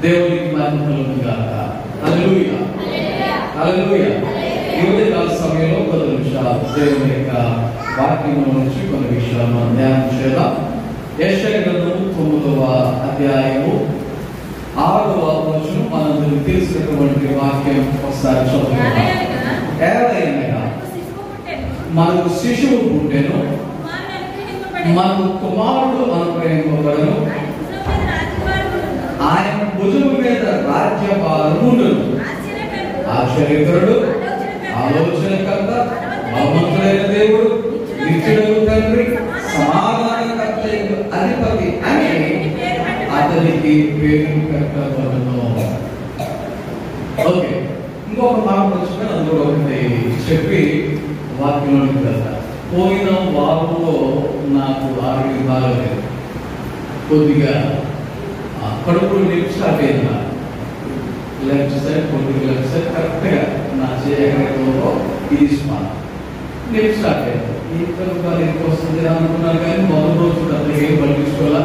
దేవునికి మహిమ కలుగును గాక. హల్లెలూయా హల్లెలూయా. ఈ ఉదయకాల సమయంలో కొన్ని నిమిషాలు దేవుని యొక్క వాక్యంలో నుంచి కొన్ని విషయాలు మనం ధ్యానం చేద్దాం. యెషయా గ్రంథము 9వ అధ్యాయము 6వ వచనం మనందరికీ తెలిసినటువంటి వాక్యం ఒకసారి చదువుకుందాం. ఏలయనగా మనకు శిశువు పుట్టెను, మనకు కుమారుడు అనుగ్రహింపబడెను, ఆయన భుజము మీద రాజ్యభారముండును. ఆశ్చర్యకరుడు, ఆలోచనకర్త, బలవంతుడైన దేవుడు, నిత్యుడగు తండ్రి, సమాధానకర్త అధిపతి అని అతనికి పేరు పెట్టబడును. ఓకే, ఇంకొక మాట వచ్చిన అందులో ఒకటి చెప్పి వాక్యంలోకి వెళ్తా. పోయిన వారంలో నాకు ఆరోగ్యం బాగలేదు, కొద్దిగా కడుపులో నొప్పి స్టార్ట్ అయింది. లెఫ్ట్ సైడ్ కొద్దిగా లెఫ్ట్ సైడ్ కరెక్ట్గా నా చేయగలిగిలో తీసుకోవాలి నొప్పి స్టార్ట్ అయింది. ఇంత వస్తుంది అనుకున్నాను కానీ మొదటి రోజు అసలు ఏం పట్టించుకోవాలా.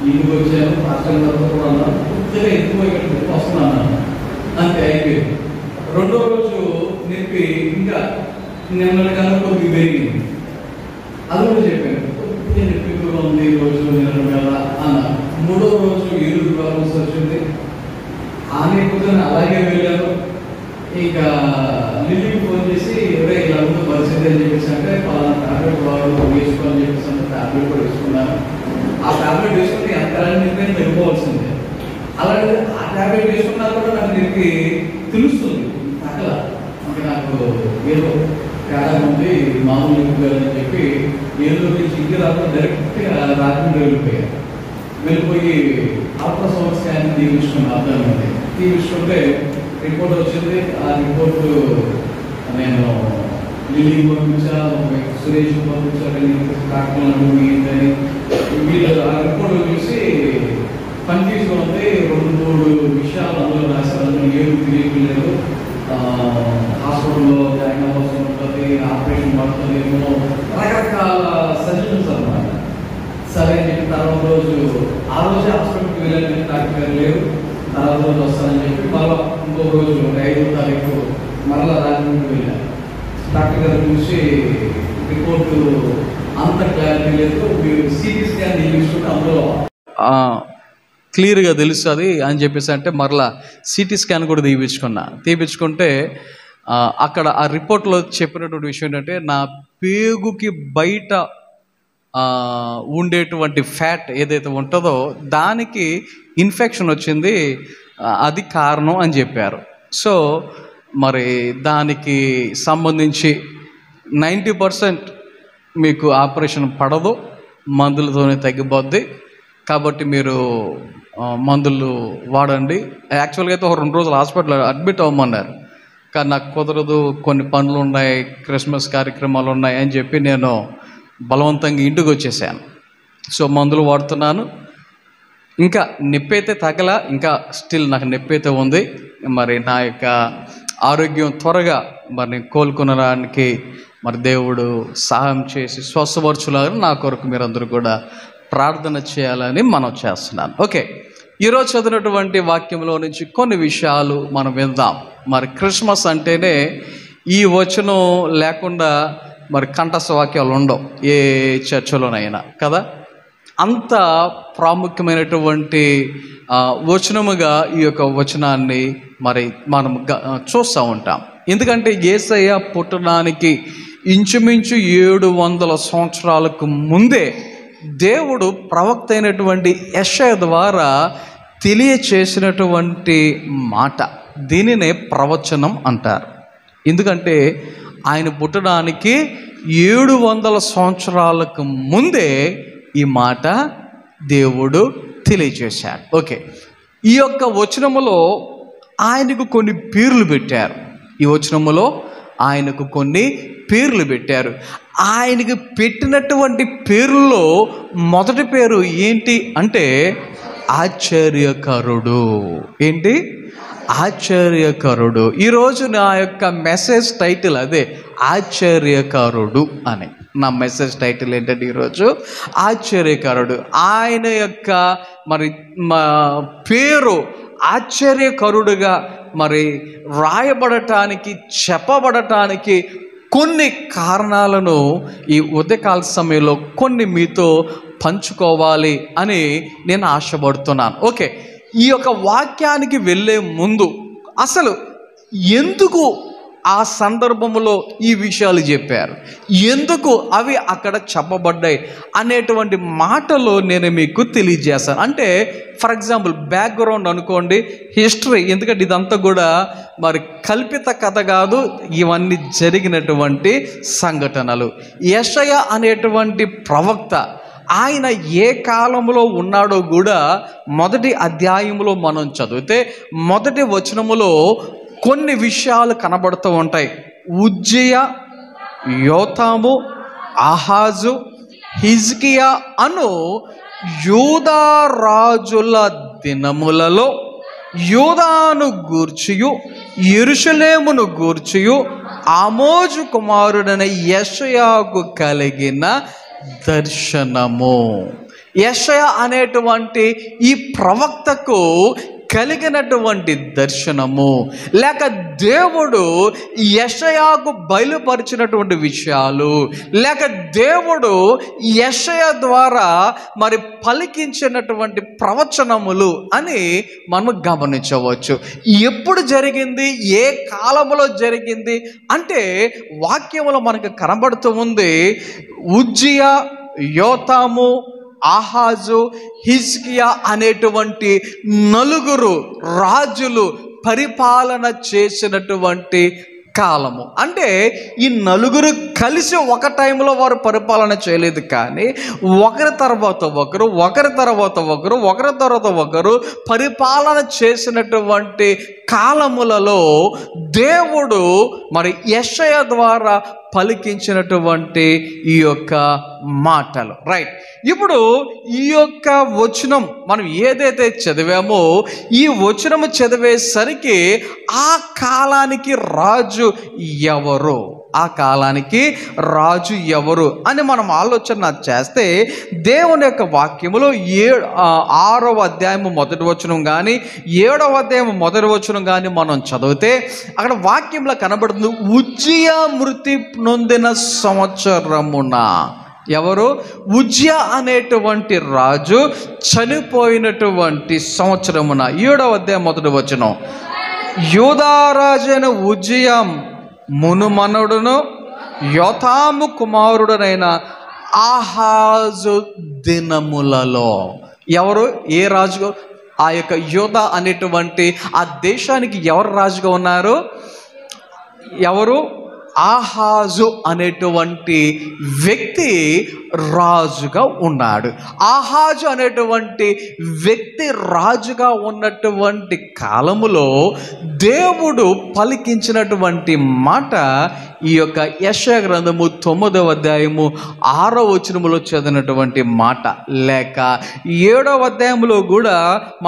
ఇంటికి వచ్చాను, హాస్టల్ కూడా కొద్దిగా ఎక్కువ ఇక్కడ వస్తున్నాను, అంతే అయిపోయింది. రెండో రోజు నొప్పి ఇంకా నెమ్మదిగా కొద్దిగా పెరిగింది. అది కూడా చెప్పాను, కొద్దిగా నొప్పి కూడా ఉంది ఈ రోజు నిలబడాల అన్నారు. మూడో రోజు ఏడుగు రావాల్సి వచ్చింది. ఆమె కూర్చొని అలాగే వెళ్ళాను. ఇంకా లిల్లీకి ఫోన్ చేసి ఎవరే ఇలా ఉందో పరిస్థితి అని చెప్పేసి అంటే పలానా టాబ్లెట్ వాడు వేసుకోవాలని చెప్పేసి అంటే టాబ్లెట్ కూడా వేసుకున్నాను. ఆ టాబ్లెట్ వేసుకుని అంతరాన్ని నిర్ణయం వెళ్ళిపోవాల్సిందే. అలాగే ఆ టాబ్లెట్ వేసుకున్నా కూడా నాకు దీనికి తెలుస్తుంది తగ్గల, అంటే నాకు ఏదో తేడా ఉంది, మామూలు వెళ్ళని చెప్పి ఏదో నుంచి ఇంటి రాకుండా డైరెక్ట్గా రాకుండా వెళ్ళిపోయి అల్ట్రాసౌండ్ స్కాన్ తీయించుకున్నాను. అర్థమైంది. తీయించుకుంటే రిపోర్ట్ వచ్చింది. ఆ రిపోర్టు నేను లిల్లీ పంపించా, సురేష్ పంపించాలని ఏంటని వీళ్ళు ఆ రిపోర్ట్ చూసి కన్ఫ్యూజ్గా ఉంది. 2-3 విషయాలు అందులో రాశారు, ఏమి తెలియట్లేదు. హాస్పిటల్లో జాయిన్ అవ్వాల్సి ఉంటుంది, ఆపరేషన్ పడుతుంది ఏమో, రకరకాల సజెషన్స్ అన్నమాట. సరే అని చెప్పి తర్వాత రోజు ఆ రోజే హాస్పిటల్కి వెళ్ళాలని డాక్టర్ గారు లేరు, తర్వాత రోజు వస్తానని చెప్పి మళ్ళీ ఇంకొక రోజు 5వ తారీఖు మరలా రాజమండ్రి వెళ్ళాను. డాక్టర్ గారు చూసి రిపోర్టు అంత క్లారిటీ లేదు, మీరు సిటీ స్కాన్ తీసుకుంటే అందులో క్లియర్గా తెలుస్తుంది అని చెప్పేసి అంటే మరలా సిటీ స్కాన్ కూడా తీపించుకుంటే అక్కడ ఆ రిపోర్ట్లో చెప్పినటువంటి విషయం ఏంటంటే నా పేగుకి బయట ఉండేటువంటి ఫ్యాట్ ఏదైతే ఉంటుందో దానికి ఇన్ఫెక్షన్ వచ్చింది, అది కారణం అని చెప్పారు. సో మరి దానికి సంబంధించి 90% మీకు ఆపరేషన్ పడదు, మందులతోనే తగ్గిపోద్ది. కాబట్టి మీరు మందులు వాడండి. యాక్చువల్గా అయితే ఒక 2 రోజులు హాస్పిటల్ అడ్మిట్ అవ్వమన్నారు, కానీ నాకు కుదరదు, కొన్ని పనులు ఉన్నాయి, క్రిస్మస్ కార్యక్రమాలు ఉన్నాయి అని చెప్పి నేను బలవంతంగా ఇంటికి వచ్చేసాను. సో మందులు వాడుతున్నాను. ఇంకా నొప్పి అయితే తగ్గల, ఇంకా స్టిల్ నాకు నొప్పి అయితే ఉంది. మరి నా యొక్క ఆరోగ్యం త్వరగా మరి కోలుకునడానికి మరి దేవుడు సహాయం చేసి స్వస్థపరచులాగా నా కొరకు మీరందరూ కూడా ప్రార్థన చేయాలని మనం చేస్తున్నాను. ఓకే, ఈరోజు చదివినటువంటి వాక్యంలో నుంచి కొన్ని విషయాలు మనం విందాం. మరి క్రిస్మస్ అంటేనే ఈ వచనం లేకుండా మరి కంఠస్థ వాక్యాలు ఉండవు ఏ చర్చలోనైనా కదా. అంత ప్రాముఖ్యమైనటువంటి వచనముగా ఈ యొక్క వచనాన్ని మరి మనం చూస్తూ ఉంటాం. ఎందుకంటే యేసయ్య పుట్టడానికి ఇంచుమించు 700 సంవత్సరాలకు ముందే దేవుడు ప్రవక్త అయినటువంటి యెషయా ద్వారా తెలియచేసినటువంటి మాట, దీనినే ప్రవచనం అంటారు. ఎందుకంటే ఆయన పుట్టడానికి 700 సంవత్సరాలకు ముందే ఈ మాట దేవుడు తెలియజేశాడు. ఓకే, ఈ యొక్క వచనములో ఆయనకు కొన్ని పేర్లు పెట్టారు. ఈ వచనములో ఆయనకు కొన్ని పేర్లు పెట్టారు. ఆయనకు పెట్టినటువంటి పేర్లలో మొదటి పేరు ఏంటి అంటే ఆశ్చర్యకరుడు. ఏంటి? ఆశ్చర్యకరుడు. ఈరోజు నా యొక్క మెసేజ్ టైటిల్ అదే, ఆశ్చర్యకరుడు అని. నా మెసేజ్ టైటిల్ ఏంటంటే ఈరోజు ఆశ్చర్యకరుడు. ఆయన యొక్క మరి పేరు ఆశ్చర్యకరుడుగా మరి రాయబడటానికి, చెప్పబడటానికి కొన్ని కారణాలను ఈ ఉదయకాల సమయంలో కొన్ని మీతో పంచుకోవాలి అని నేను ఆశపడుతున్నాను. ఓకే, ఈ యొక్క వాక్యానికి వెళ్ళే ముందు అసలు ఎందుకు ఆ సందర్భంలో ఈ విషయాలు చెప్పారు, ఎందుకు అవి అక్కడ చెప్పబడ్డాయి అనేటువంటి మాటలు నేను మీకు తెలియజేస్తాను. అంటే ఫర్ ఎగ్జాంపుల్ బ్యాక్గ్రౌండ్ అనుకోండి, హిస్టరీ, ఎందుకంటే ఇదంతా కూడా మరి కల్పిత కథ కాదు, ఇవన్నీ జరిగినటువంటి సంఘటనలు. యెషయా అనేటువంటి ప్రవక్త, ఆయన ఏ కాలంలో ఉన్నాడో కూడా మొదటి అధ్యాయంలో మనం చదివితే మొదటి వచనములో కొన్ని విషయాలు కనబడుతూ ఉంటాయి. ఉజ్జియా, యోతాము, ఆహాజు, హిజ్కియా అను యూదా రాజుల దినములలో యూదాను గూర్చియు యెరూషలేమును గూర్చియు ఆమోజు కుమారుడైన యెషయాకు కలిగిన దర్శనము. యెషయా అనేటువంటి ఈ ప్రవక్తకు కలిగినటువంటి దర్శనము, లేక దేవుడు యెషయాకు బయలుపరిచినటువంటి విషయాలు, లేక దేవుడు యెషయా ద్వారా మరి పలికించినటువంటి ప్రవచనములు అని మనం గమనించవచ్చు. ఎప్పుడు జరిగింది, ఏ కాలంలో జరిగింది అంటే వాక్యములో మనకు కనబడుతూ ఉంది. ఉజ్జియా, యోతాము, ఆహాజు, హిజ్కియా అనేటువంటి నలుగురు రాజులు పరిపాలన చేసినటువంటి కాలము. అంటే ఈ నలుగురు కలిసి ఒక టైంలో వారు పరిపాలన చేయలేదు, కానీ ఒకరి తర్వాత ఒకరు, ఒకరి తర్వాత ఒకరు, ఒకరి తర్వాత ఒకరు పరిపాలన చేసినటువంటి కాలములలో దేవుడు మరి యెషయా ద్వారా పలికించినటువంటి ఈ యొక్క మాటలు. రైట్, ఇప్పుడు ఈ యొక్క వచనం మనం ఏదైతే చదివామో ఈ వచనము చదివేసరికి ఆ కాలానికి రాజు ఎవరు, ఆ కాలానికి రాజు ఎవరు అని మనం ఆలోచన చేస్తే దేవుని యొక్క వాక్యములో 6వ అధ్యాయము మొదటి వచనం కానీ 7వ అధ్యాయము మొదటి వచనం కానీ మనం చదివితే అక్కడ వాక్యంలో కనబడుతుంది, ఉజ్జియా మృతి నొందిన సంవత్సరమున. ఎవరు? ఉజ్జియా అనేటువంటి రాజు చనిపోయినటువంటి సంవత్సరమున. 7వ అధ్యాయం మొదటి వచనం, యూదారాజైన ఉజ్జియా మునుమనుడును యోతాము కుమారుడనైన ఆహాజు దినములలో. ఎవరు? ఏ రాజు? ఆ యొక్క యూదా అనేటువంటి ఆ దేశానికి ఎవరు రాజుగా ఉన్నారు? ఎవరు? ఆహాజు అనేటువంటి వ్యక్తి రాజుగా ఉన్నాడు. ఆహాజు అనేటువంటి వ్యక్తి రాజుగా ఉన్నటువంటి కాలములో దేవుడు పలికించినటువంటి మాట ఈ యొక్క యెషయా గ్రంథము 9వ అధ్యాయము 6వ వచనములో చదివినటువంటి మాట, లేక 7వ అధ్యాయంలో కూడా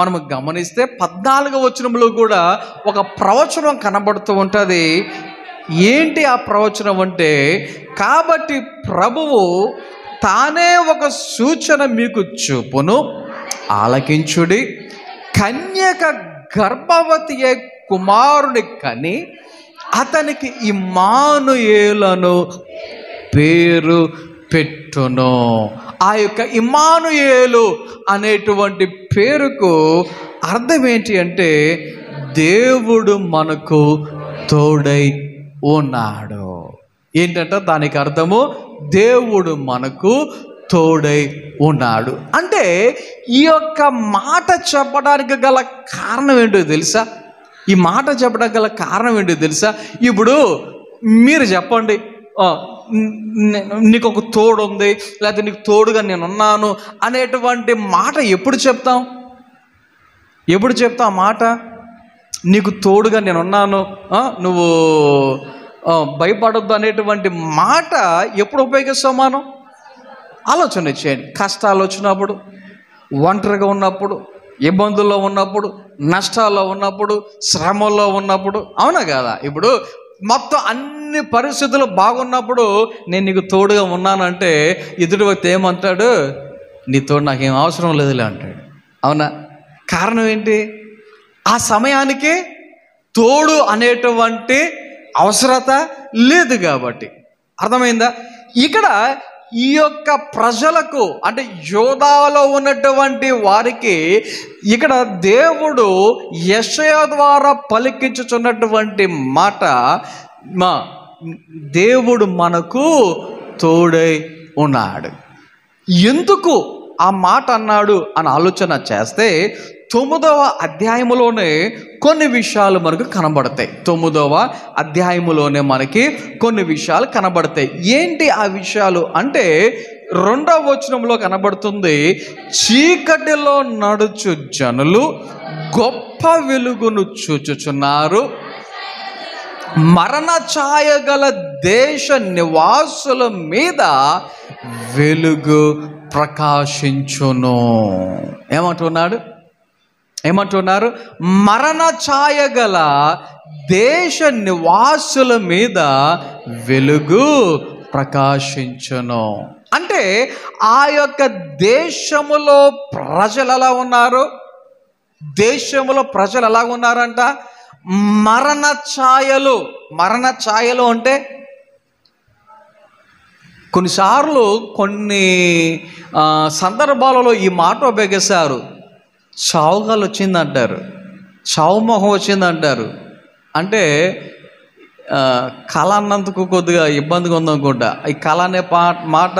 మనము గమనిస్తే 14వ వచనములో కూడా ఒక ప్రవచనం కనబడుతూ ఉంటుంది. ఏంటి ఆ ప్రవచనం అంటే, కాబట్టి ప్రభువు తానే ఒక సూచన మీకు చూపును, ఆలకించుడి. కన్యక గర్భవతి కుమారుని కని అతనికి ఇమ్మానుయేలను పేరు పెట్టును. ఆ యొక్క ఇమ్మానుయేలు అనేటువంటి పేరుకు అర్థం ఏంటి అంటే దేవుడు మనకు తోడై ఉన్నాడు. ఏంటంటే దానికి అర్థము దేవుడు మనకు తోడై ఉన్నాడు. అంటే ఈ యొక్క మాట చెప్పడానికి గల కారణం ఏంటో తెలుసా? ఈ మాట చెప్పడానికి గల కారణం ఏంటో తెలుసా? ఇప్పుడు మీరు చెప్పండి, నీకు ఒక తోడు ఉంది, లేకపోతే నీకు తోడుగా నేనున్నాను అనేటువంటి మాట ఎప్పుడు చెప్తాం? ఎప్పుడు చెప్తాం ఆ మాట? నీకు తోడుగా నేనున్నాను, నువ్వు భయపడొద్దు అనేటువంటి మాట ఎప్పుడు ఉపయోగిస్తాం మనం? ఆలోచన చేయండి. కష్టాలు వచ్చినప్పుడు, ఒంటరిగా ఉన్నప్పుడు, ఇబ్బందుల్లో ఉన్నప్పుడు, నష్టాల్లో ఉన్నప్పుడు, శ్రమల్లో ఉన్నప్పుడు, అవునా కదా? ఇప్పుడు మొత్తం అన్ని పరిస్థితులు బాగున్నప్పుడు నేను నీకు తోడుగా ఉన్నానంటే ఎదుటి వ్యక్తి ఏమంటాడు? నీ తోడు నాకేం అవసరం లేదులే అంటాడు. అవునా? కారణం ఏంటి? ఆ సమయానికి తోడు అనేటువంటి అవసరత లేదు కాబట్టి. అర్థమైందా? ఇక్కడ ఈ యొక్క ప్రజలకు, అంటే యోధాలో ఉన్నటువంటి వారికి ఇక్కడ దేవుడు యెషయా ద్వారా పలికించుచున్నటువంటి మాట, దేవుడు మనకు తోడై ఉన్నాడు. ఎందుకు ఆ మాట అన్నాడు అని ఆలోచన చేస్తే 9వ అధ్యాయములోనే కొన్ని విషయాలు మనకు కనబడతాయి. 9వ అధ్యాయములోనే మనకి కొన్ని విషయాలు కనబడతాయి. ఏంటి ఆ విషయాలు అంటే 2వ వచనంలో కనబడుతుంది, చీకటిలో నడుచు జనులు గొప్ప వెలుగును చూచుచున్నారు, మరణ ఛాయ గల దేశ నివాసుల మీద వెలుగు ప్రకాశించును. ఏమంటున్నారు? మరణ ఛాయ గల దేశ నివాసుల మీద వెలుగు ప్రకాశించును. అంటే ఆ యొక్క దేశములో ప్రజలు ఎలా ఉన్నారు? దేశంలో ప్రజలు ఎలా ఉన్నారంట? మరణ ఛాయలు అంటే కొన్నిసార్లు కొన్ని సందర్భాలలో ఈ మాట ఉపయోగిస్తారు. చావుగాలు వచ్చిందంటారు, చావు మొహం వచ్చిందంటారు. అంటే కళ అన్నందుకు కొద్దిగా ఇబ్బందిగా ఉందనుకుంటా. ఈ కళ అనే మాట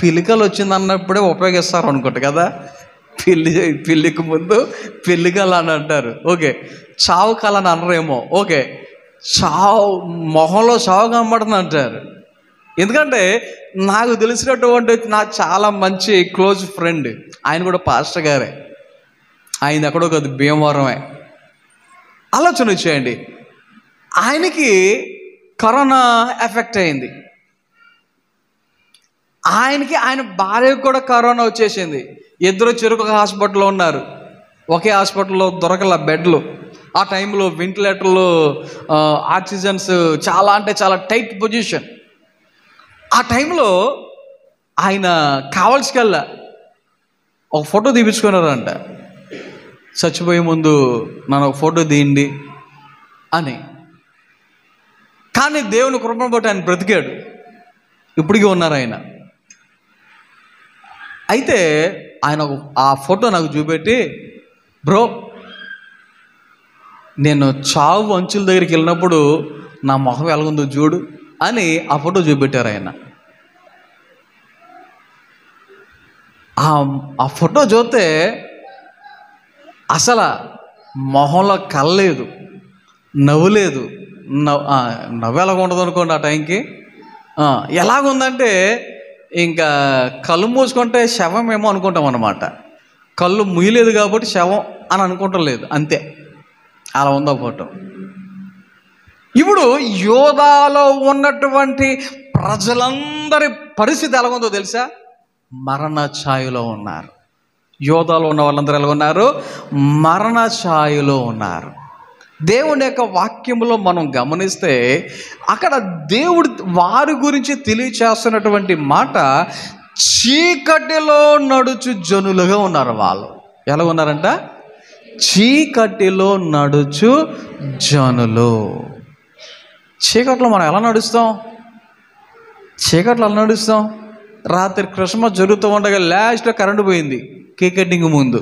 పిలికలు వచ్చిందన్నప్పుడే ఉపయోగిస్తారు అనుకుంటా కదా. పెళ్ళికి ముందు పెళ్ళికల అని అంటారు. ఓకే, చావు కళ అని అనరేమో. ఓకే, చావు మొహంలో చావు కనబడుతుంది అంటారు. ఎందుకంటే నాకు తెలిసినటువంటి నాకు చాలా మంచి క్లోజ్ ఫ్రెండ్, ఆయన కూడా పాస్టర్ గారే, ఆయన ఎక్కడో కొద్ది భీమవరమే. ఆలోచన చేయండి, ఆయనకి కరోనా ఎఫెక్ట్ అయింది. ఆయన భార్యకు కూడా కరోనా వచ్చేసింది. ఇద్దరు చెరుకు హాస్పిటల్లో ఉన్నారు. ఒకే హాస్పిటల్లో దొరకల బెడ్లు. ఆ టైంలో వెంటిలేటర్లు, ఆక్సిజన్స్ చాలా అంటే చాలా టైట్ పొజిషన్. ఆ టైంలో ఆయన కావాల్సికల్లా ఒక ఫోటో తీపించుకున్నారంట. చచ్చిపోయే ముందు నన్ను ఒక ఫోటో తీయండి అని. కానీ దేవుని కృపను బట్టి ఆయన బ్రతికాడు, ఇప్పటికీ ఉన్నారు ఆయన. అయితే ఆయన ఆ ఫోటో నాకు చూపెట్టి, బ్రో నేను చావు అంచుల దగ్గరికి వెళ్ళినప్పుడు నా మొహం ఎలాగుందో చూడు అని ఆ ఫోటో చూపెట్టారు ఆయన. ఆ ఫోటో చూస్తే అసలు మొహంలో కళ్ళలేదు, నవ్వులేదు. నవ్వు ఎలాగ ఉండదు అనుకోండి ఆ టైంకి. ఎలాగుందంటే ఇంకా కళ్ళు మూసుకుంటే శవం ఏమో అనుకుంటాం అన్నమాట. కళ్ళు ముయ్యలేదు కాబట్టి శవం అని అనుకుంటాం లేదు, అంతే. అలా ఉందో ఫోటో. ఇప్పుడు యోధాలో ఉన్నటువంటి ప్రజలందరి పరిస్థితి ఎలాగుందో తెలుసా? మరణ ఛాయలో ఉన్నారు. యోధాలో ఉన్న వాళ్ళందరూ ఎలా ఉన్నారు? మరణ ఛాయలో ఉన్నారు. దేవుని యొక్క వాక్యంలో మనం గమనిస్తే అక్కడ దేవుడు వారి గురించి తెలియచేస్తున్నటువంటి మాట, చీకటిలో నడుచు జనులుగా ఉన్నారు. వాళ్ళు ఎలా ఉన్నారంట? చీకటిలో నడుచు జనులు. చీకట్లో మనం ఎలా నడుస్తాం? రాత్రి క్రిస్మస్ జరుగుతూ ఉండగా లాస్ట్లో కరెంటు పోయింది కేక్ కటింగ్ ముందు.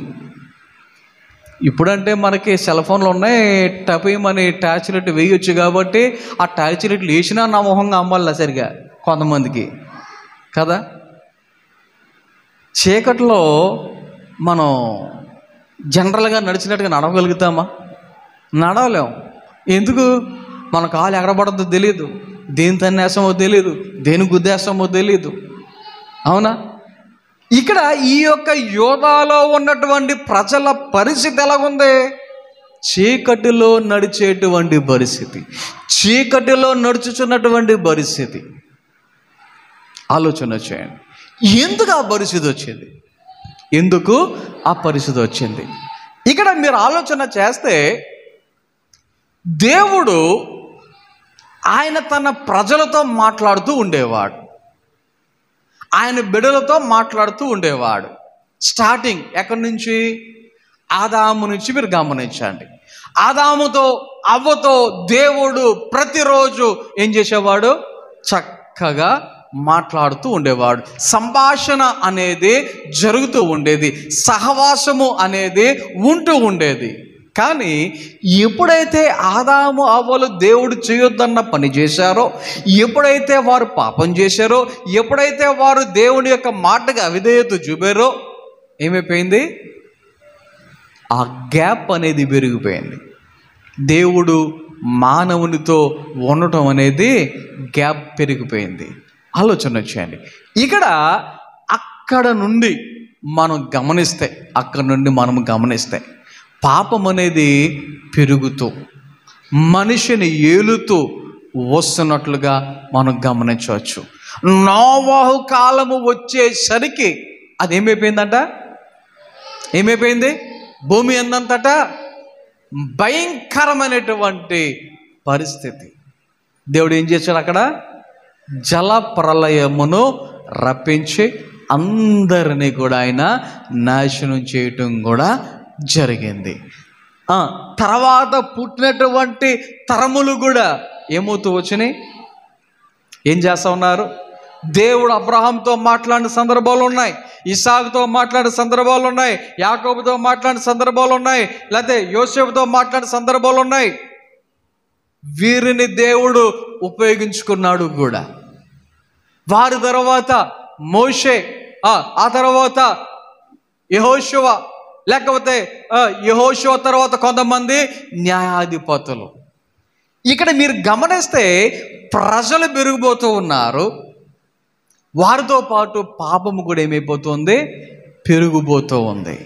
ఇప్పుడంటే మనకి సెల్ ఫోన్లు ఉన్నాయి, టపేమని టార్చ్ లైట్ వేయొచ్చు కాబట్టి ఆ టార్చ్ లైట్లు వేసినా నా మొహంగా అమ్మాలి సరిగా కొంతమందికి కదా. చీకట్లో మనం జనరల్గా నడిచినట్టుగా నడవగలుగుతామా? నడవలేం. ఎందుకు? మన కాలు ఎగరబడద్దో తెలియదు, దేని తన్నేస్తామో తెలియదు, దేని గుద్దేస్తామో తెలియదు. అవునా? ఇక్కడ ఈ యొక్క యోధాలో ఉన్నటువంటి ప్రజల పరిస్థితి ఎలాగుంది? చీకటిలో నడిచేటువంటి పరిస్థితి, చీకటిలో నడుచుచున్నటువంటి పరిస్థితి. ఆలోచన చేయండి, ఎందుకు ఆ పరిస్థితి వచ్చింది? ఎందుకు ఆ పరిస్థితి వచ్చింది? ఇక్కడ మీరు ఆలోచన చేస్తే దేవుడు ఆయన తన ప్రజలతో మాట్లాడుతూ ఉండేవాడు, ఆయన బిడ్డలతో మాట్లాడుతూ ఉండేవాడు. స్టార్టింగ్ ఎక్కడి నుంచి? ఆదాము నుంచి మీరు గమనించండి. ఆదాముతో అవ్వతో దేవుడు ప్రతిరోజు ఏం చేసేవాడు? చక్కగా మాట్లాడుతూ ఉండేవాడు. సంభాషణ అనేది జరుగుతూ ఉండేది, సహవాసము అనేది ఉంటూ ఉండేది. కానీ ఎప్పుడైతే ఆదాము అవ్వలు దేవుడు చేయొద్దన్న పని చేశారో, ఎప్పుడైతే వారు పాపం చేశారో, ఎప్పుడైతే వారు దేవుని యొక్క మాటకు అవిధేయత చూపారో, ఏమైపోయింది? ఆ గ్యాప్ అనేది పెరిగిపోయింది. దేవుడు మానవునితో ఉండటం అనేది గ్యాప్ పెరిగిపోయింది. ఆలోచన వచ్చేయండి. ఇక్కడ అక్కడ నుండి మనం గమనిస్తే పాపం అనేది పెరుగుతూ మనిషిని ఏలుతూ వస్తున్నట్లుగా మనం గమనించవచ్చు. నోవాహు కాలము వచ్చేసరికి అది ఏమైపోయింది? భూమి అందంతట భయంకరమైనటువంటి పరిస్థితి. దేవుడు ఏం చేశాడు? అక్కడ జల ప్రళయమును రప్పించి అందరినీ కూడా ఆయన నాశనం చేయటం కూడా జరిగింది. తర్వాత పుట్టినటువంటి తరములు కూడా ఏమవుతూ వచ్చినాయి? ఏం చేస్తూ ఉన్నారు? దేవుడు అబ్రహాంతో మాట్లాడిన సందర్భాలు ఉన్నాయి, ఇస్సాకుతో మాట్లాడిన సందర్భాలు ఉన్నాయి, యాకోబుతో మాట్లాడిన సందర్భాలు ఉన్నాయి, లేకపోతే యోసేపుతో మాట్లాడిన సందర్భాలు ఉన్నాయి. వీరిని దేవుడు ఉపయోగించుకున్నాడు కూడా. వారి తర్వాత మోషే, ఆ తర్వాత యెహోషువ, లేకపోతే యెహోషువ తర్వాత కొంతమంది న్యాయాధిపతులు. ఇక్కడ మీరు గమనిస్తే ప్రజలు పెరిగిపోతూ ఉన్నారు, వారితో పాటు పాపము కూడా ఏమైపోతుంది? పెరిగిపోతూ ఉంది.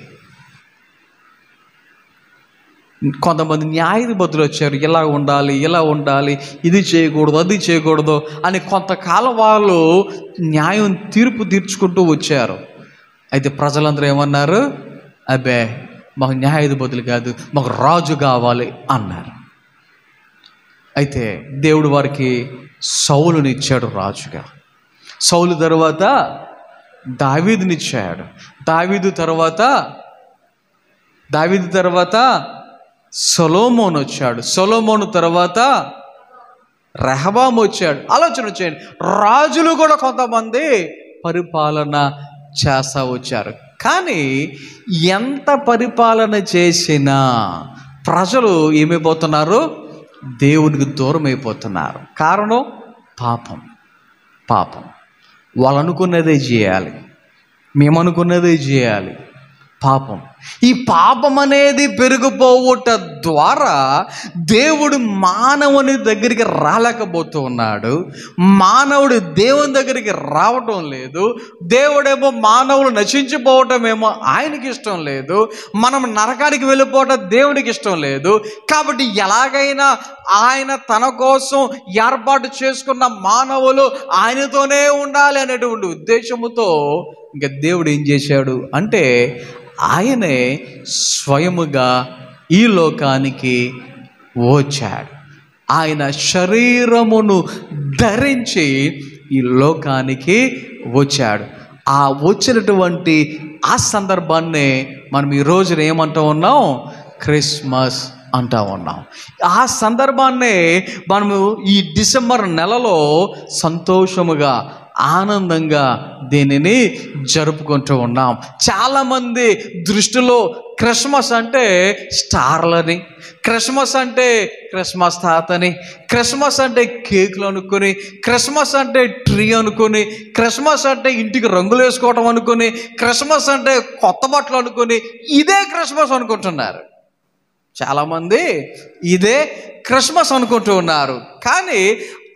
కొంతమంది న్యాయాధిపతులు వచ్చారు, ఇలా ఉండాలి, ఇది చేయకూడదు, అది చేయకూడదు అని కొంతకాలం వాళ్ళు న్యాయం తీర్పు తీర్చుకుంటూ వచ్చారు. అయితే ప్రజలందరూ ఏమన్నారు? అబ్బే, మాకు న్యాయాధిపతులు కాదు, మాకు రాజు కావాలి అన్నారు. అయితే దేవుడు వారికి సౌలునిచ్చాడు రాజుగా. సౌలు తర్వాత దావీదునిచ్చాడు. దావీదు తర్వాత సొలొమోను వచ్చాడు. సొలొమోను తర్వాత రెహబాము వచ్చాడు. ఆలోచన చేయండి, రాజులు కూడా కొంతమంది పరిపాలన చేస్తూ వచ్చారు. కానీ ఎంత పరిపాలన చేసినా ప్రజలు ఏమైపోతున్నారు? దేవునికి దూరం అయిపోతున్నారు. కారణం పాపం. వాళ్ళు అనుకున్నదే చేయాలి, మేమనుకున్నదే చేయాలి. పాపం. ఈ పాపం అనేది పెరిగిపోవుట ద్వారా దేవుడు మానవుని దగ్గరికి రాలేకపోతూ ఉన్నాడు. మానవుడు దేవుని దగ్గరికి రావటం లేదు. దేవుడేమో మానవులు నశించిపోవటం ఏమో ఆయనకి ఇష్టం లేదు. మనం నరకానికి వెళ్ళిపోవటం దేవునికి ఇష్టం లేదు. కాబట్టి ఎలాగైనా ఆయన తన కోసం ఏర్పాటు చేసుకున్న మానవులు ఆయనతోనే ఉండాలి అనేటువంటి ఉద్దేశముతో ఇంకా దేవుడు ఏం చేశాడు అంటే ఆయనే స్వయముగా ఈ లోకానికి వచ్చాడు. ఆయన శరీరమును ధరించి ఈ లోకానికి వచ్చాడు. ఆ వచ్చినటువంటి ఆ సందర్భాన్నే మనం ఈ రోజున ఏమంటూ ఉన్నాం? క్రిస్మస్ అంటూ ఉన్నాం. ఆ సందర్భాన్నే మనము ఈ డిసెంబర్ నెలలో సంతోషముగా ఆనందంగా దీనిని జరుపుకుంటూ ఉన్నాం. చాలామంది దృష్టిలో క్రిస్మస్ అంటే స్టార్లని, క్రిస్మస్ అంటే క్రిస్మస్ తాతని, క్రిస్మస్ అంటే కేకులు అనుకొని, క్రిస్మస్ అంటే ట్రీ అనుకొని, క్రిస్మస్ అంటే ఇంటికి రంగులు వేసుకోవటం అనుకొని, క్రిస్మస్ అంటే కొత్త బట్టలు అనుకొని ఇదే క్రిస్మస్ అనుకుంటున్నారు. చాలామంది ఇదే క్రిస్మస్ అనుకుంటూ ఉన్నారు. కానీ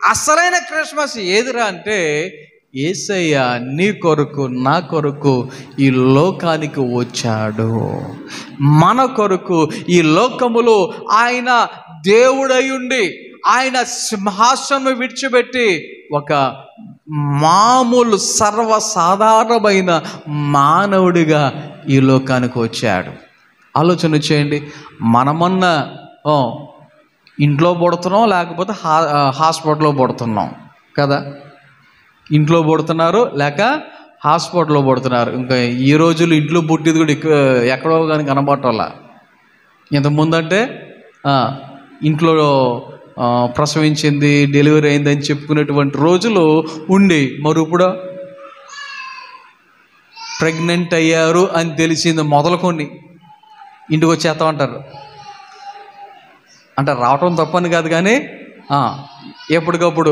అసలైన క్రిస్మస్ ఏదిరా అంటే యేసయ్య నీ కొరకు నా కొరకు ఈ లోకానికి వచ్చాడు. మన కొరకు ఈ లోకములో ఆయన దేవుడయుండి ఆయన సింహాసనం విడిచిపెట్టి ఒక మామూలు సర్వసాధారణమైన మానవుడిగా ఈ లోకానికి వచ్చాడు. ఆలోచన చేయండి, మనమన్నా ఇంట్లో పుడుతున్నాం, లేకపోతే హాస్పిటల్లో పుడుతున్నాం కదా. ఇంట్లో పుడుతున్నారు లేక హాస్పిటల్లో పుడుతున్నారు. ఇంకా ఈ రోజులు ఇంట్లో పుట్టేది కూడా ఎక్కడో కానీ కనబట్టాల. ఇంతకుముందంటే ఇంట్లో ప్రసవించింది, డెలివరీ అయిందని చెప్పుకునేటువంటి రోజులు ఉండి, మరి ఇప్పుడు ప్రెగ్నెంట్ అయ్యారు అని తెలిసింది మొదలుకొని ఇంటికి వచ్చేస్తా ఉంటారు. అంటే రావటం తప్పని కాదు, కానీ ఎప్పటికప్పుడు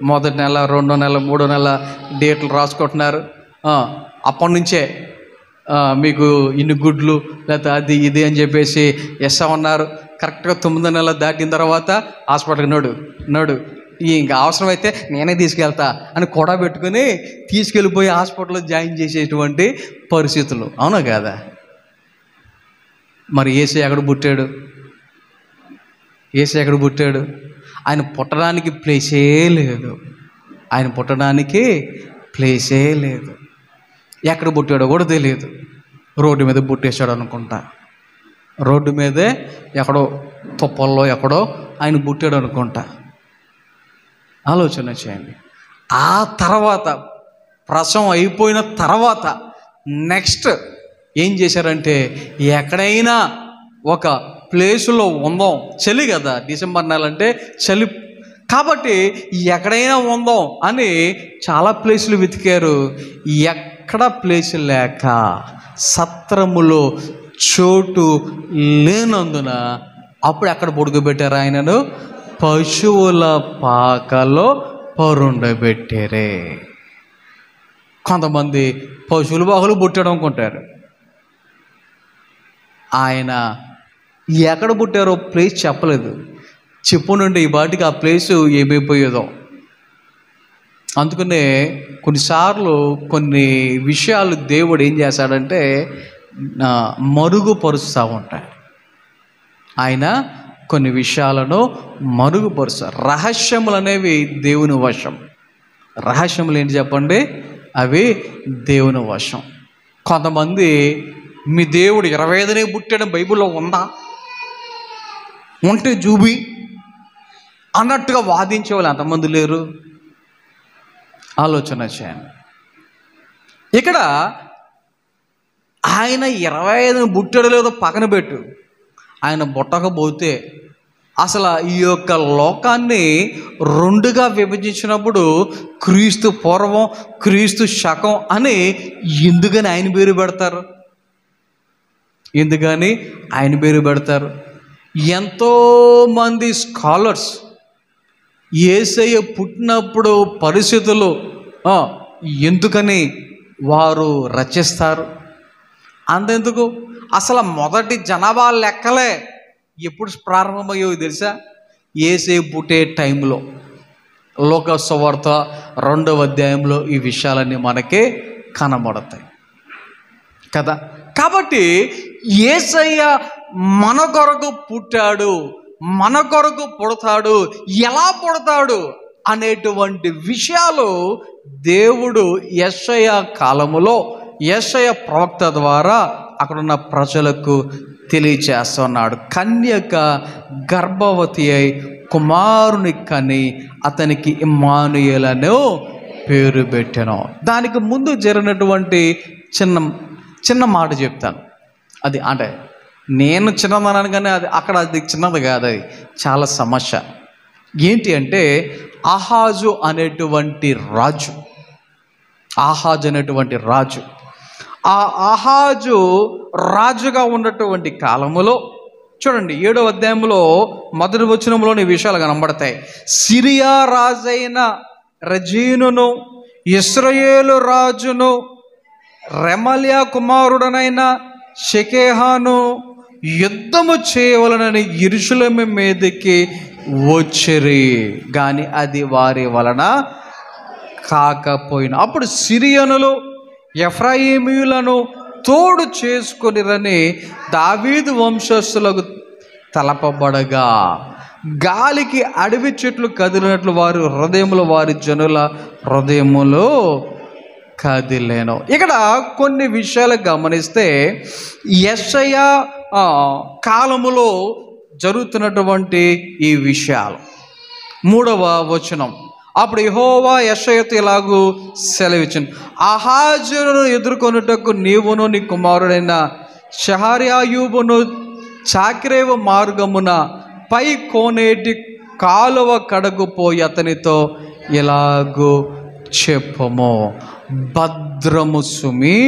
మొదటి నెల, 2వ నెల, 3వ నెల డేట్లు రాసుకుంటున్నారు. అప్పటి నుంచే మీకు ఇన్ని గుడ్లు లేకపోతే అది ఇది అని చెప్పేసి ఉన్నారు. కరెక్ట్గా 9వ నెల దాటిన తర్వాత హాస్పిటల్కి నడు ఇంకా అవసరమైతే నేనే తీసుకెళ్తా అని కూడా పెట్టుకుని తీసుకెళ్ళిపోయి హాస్పిటల్లో జాయిన్ చేసేటువంటి పరిస్థితులు, అవునా కాదా? మరి యేసు ఎక్కడ పుట్టాడు? ఆయన పుట్టడానికి ప్లేసే లేదు. ఎక్కడ పుట్టాడో కూడా తెలియదు. రోడ్డు మీద పుట్టేశాడు అనుకుంటా. రోడ్డు మీదే ఎక్కడో తుప్పల్లో ఎక్కడో ఆయన పుట్టాడు అనుకుంటా. ఆలోచన చేయండి. ఆ తర్వాత ప్రసవం అయిపోయిన తర్వాత నెక్స్ట్ ఏం చేశారంటే, ఎక్కడైనా ఒక ప్లేసులో ఉందాం, చలి కదా, డిసెంబర్ నెల అంటే చలి కాబట్టి ఎక్కడైనా ఉందాం అని చాలా ప్లేసులు వెతికారు. ఎక్కడ ప్లేసు లేక సత్రములో చోటు లేనందున అప్పుడు ఎక్కడ పడుకోబెట్టారు ఆయనను? పశువుల పాకలో పరుండబెట్టారే. కొంతమంది పశువుల పాకలు పుట్టాడు అనుకుంటారు. ఆయన ఎక్కడ పుట్టారో ప్లేస్ చెప్పలేదు. చెప్పునుండి ఈ బాటికి ఆ ప్లేసు ఏమైపోయేదో. అందుకనే కొన్నిసార్లు కొన్ని విషయాలు దేవుడు ఏం చేశాడంటే మరుగుపరుస్తూ ఉంటాడు. ఆయన కొన్ని విషయాలను మరుగుపరుస్తారు. రహస్యములు అనేవి దేవుని వశం. రహస్యములు ఏంటి చెప్పండి? అవి దేవుని వశం. కొంతమంది మీ దేవుడు 25నే పుట్టాడని బైబిల్లో ఉందా, ఉంటే చూపి అన్నట్టుగా వాదించే వాళ్ళు ఎంతమంది లేరు? ఆలోచన చేయండి. ఇక్కడ ఆయన 25ని పుట్టాడో లేదో పక్కన పెట్టు, ఆయన పుట్టకపోతే అసలు ఈ యొక్క లోకాన్ని 2గా విభజించినప్పుడు క్రీస్తు పూర్వం, క్రీస్తు శకం అని ఎందుకని ఆయన పేరు పెడతారు? ఎంతోమంది స్కాలర్స్ యేసయ్య పుట్టినప్పుడు పరిస్థితులు ఎందుకని వారు రచిస్తారు. అంతెందుకు, అసలు మొదటి జనాభా లెక్కలే ఎప్పుడు ప్రారంభమయ్యేవి తెలుసా? యేసయ్య పుట్టే టైంలో. లోక సువార్త 2వ అధ్యాయంలో ఈ విషయాలన్నీ మనకే కనబడతాయి కదా. కాబట్టి యేసయ్య మన కొరకు పుట్టాడు, మన కొరకు పుడతాడు, ఎలా పుడతాడు అనేటువంటి విషయాలు దేవుడు యెషయా కాలములో యెషయా ప్రవక్త ద్వారా అక్కడున్న ప్రజలకు తెలియచేస్తున్నాడు. కన్యక గర్భవతి అయి కుమారుని కని అతనికి ఇమ్మానుయేల్ అనే పేరు పెట్టాను. దానికి ముందు జరిగినటువంటి చిన్న మాట చెప్తాను. అది అంటే నేను చిన్నదన్నాను, కానీ అది చిన్నది కాదు, అది చాలా సమస్య. ఏంటి అంటే ఆహాజు అనేటువంటి రాజు, ఆ ఆహాజు రాజుగా ఉన్నటువంటి కాలములో చూడండి 7వ అధ్యాయంలో 1వ వచనంలోని విషయాలు కనబడతాయి. సిరియా రాజైన రజీనును ఇశ్రాయేలు రాజును రెమల్యా కుమారుడనైన షెకేహాను యుద్ధము చేయవలనని యెరూషలేము మీదకి వచ్చిరి, కానీ అది వారి వలన కాకపోయినా అప్పుడు సిరియనులు ఎఫ్రాయిమీయులను తోడు చేసుకొనిరని దావీదు వంశస్థులకు తలపబడగా గాలికి అడవి చెట్లు కదిలినట్లు వారి హృదయములు వారి జనుల హృదయములు కదిలేను. ఇక్కడ కొన్ని విషయాలు గమనిస్తే యెషయా కాలములో జరుగుతున్నటువంటి ఈ విషయాలు. 3వ వచనం, అప్పుడు యెహోవా యెషయాతో ఇలాగూ సెలవిచ్చెను, ఆహాజును ఎదుర్కొనుటకు నీవును నీ కుమారుడైన షహర్యాయూబును చాకిరేవు మార్గమున పై కోనేటి కాలువ కడకు పోయి అతనితో ఇలాగూ చెప్పము, భద్రము సుమి,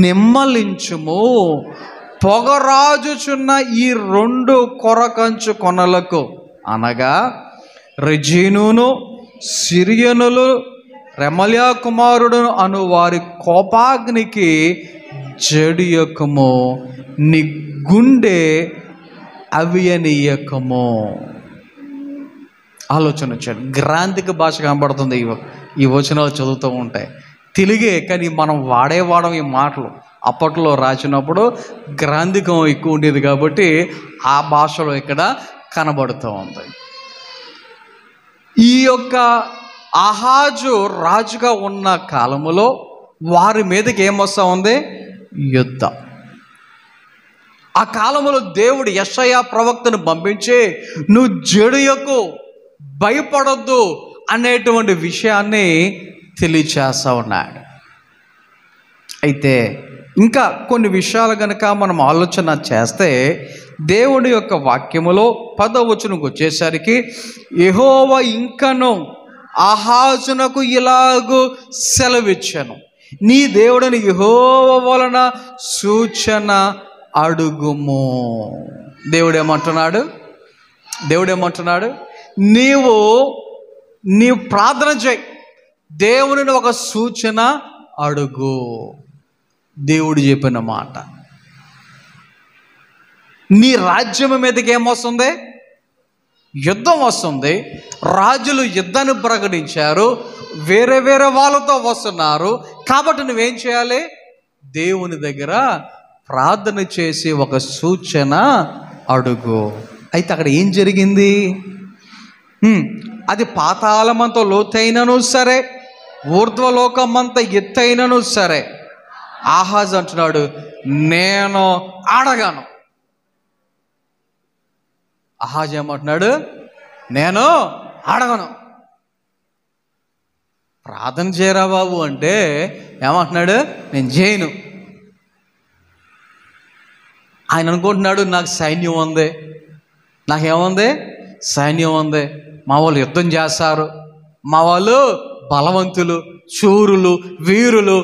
నిమ్మలించుము, పొగరాజుచున్న ఈ 2 కొరకంచు కొనలకు అనగా రెజీనును సిరియనులు రెమల్యా కుమారుడు అను వారి కోపాగ్నికి జడియకము, నీ గుండె అవియనీయకము. ఆలోచన వచ్చాడు. గ్రాంధిక భాష కనబడుతుంది ఈ వచనాలు చదువుతూ ఉంటాయి. తెలుగే, కానీ మనం వాడేవాడం ఈ మాటలు. అప్పట్లో రాసినప్పుడు గ్రాంధికం ఎక్కువ ఉండేది కాబట్టి ఆ భాషలో ఇక్కడ కనబడుతూ ఉంది. ఈ యొక్క ఆహాజు రాజుగా ఉన్న కాలములో వారి మీదకి ఏమొస్తా ఉంది? యుద్ధం. ఆ కాలంలో దేవుడు యెషయా ప్రవక్తను పంపించి నువ్వు జడియకు, భయపడొద్దు అనేటువంటి విషయాన్ని తెలియచేస్తా ఉన్నాడు. అయితే ఇంకా కొన్ని విషయాలు కనుక మనం ఆలోచన చేస్తే దేవుడి యొక్క వాక్యములో 10వ వచనంకి వచ్చేసరికి యెహోవా ఇంకను ఆహాజునకు ఇలాగూ సెలవిచ్చెను, నీ దేవుడని యెహోవా వలన సూచన అడుగుము. దేవుడేమంటున్నాడు? నీవు ప్రార్థన చేయి, దేవుని ఒక సూచన అడుగు. దేవుడు చెప్పిన మాట. నీ రాజ్యం మీదకి ఏమొస్తుంది? యుద్ధం వస్తుంది. రాజులు యుద్ధాన్ని ప్రకటించారు, వేరే వేరే వాళ్ళతో వస్తున్నారు. కాబట్టి నువ్వేం చేయాలి? దేవుని దగ్గర ప్రార్థన చేసి ఒక సూచన అడుగు. అయితే అక్కడ ఏం జరిగింది? అది పాతాళమంత లోతైనను సరే, ఊర్ధ్వలోకమంత ఎత్తైనను సరే, ఆహాజ్ అంటున్నాడు నేను అడగను. ఆహాజ్ ఏమంటున్నాడు? నేను అడగను. ప్రార్థన చేయరా బాబు అంటే ఏమంటున్నాడు? నేను చేయను. ఆయన అనుకుంటున్నాడు నాకు సైన్యం ఉంది, నాకేముంది? సైన్యం ఉంది, మా వాళ్ళు యుద్ధం చేస్తారు, మా వాళ్ళు బలవంతులు, శూరులు, వీరులు,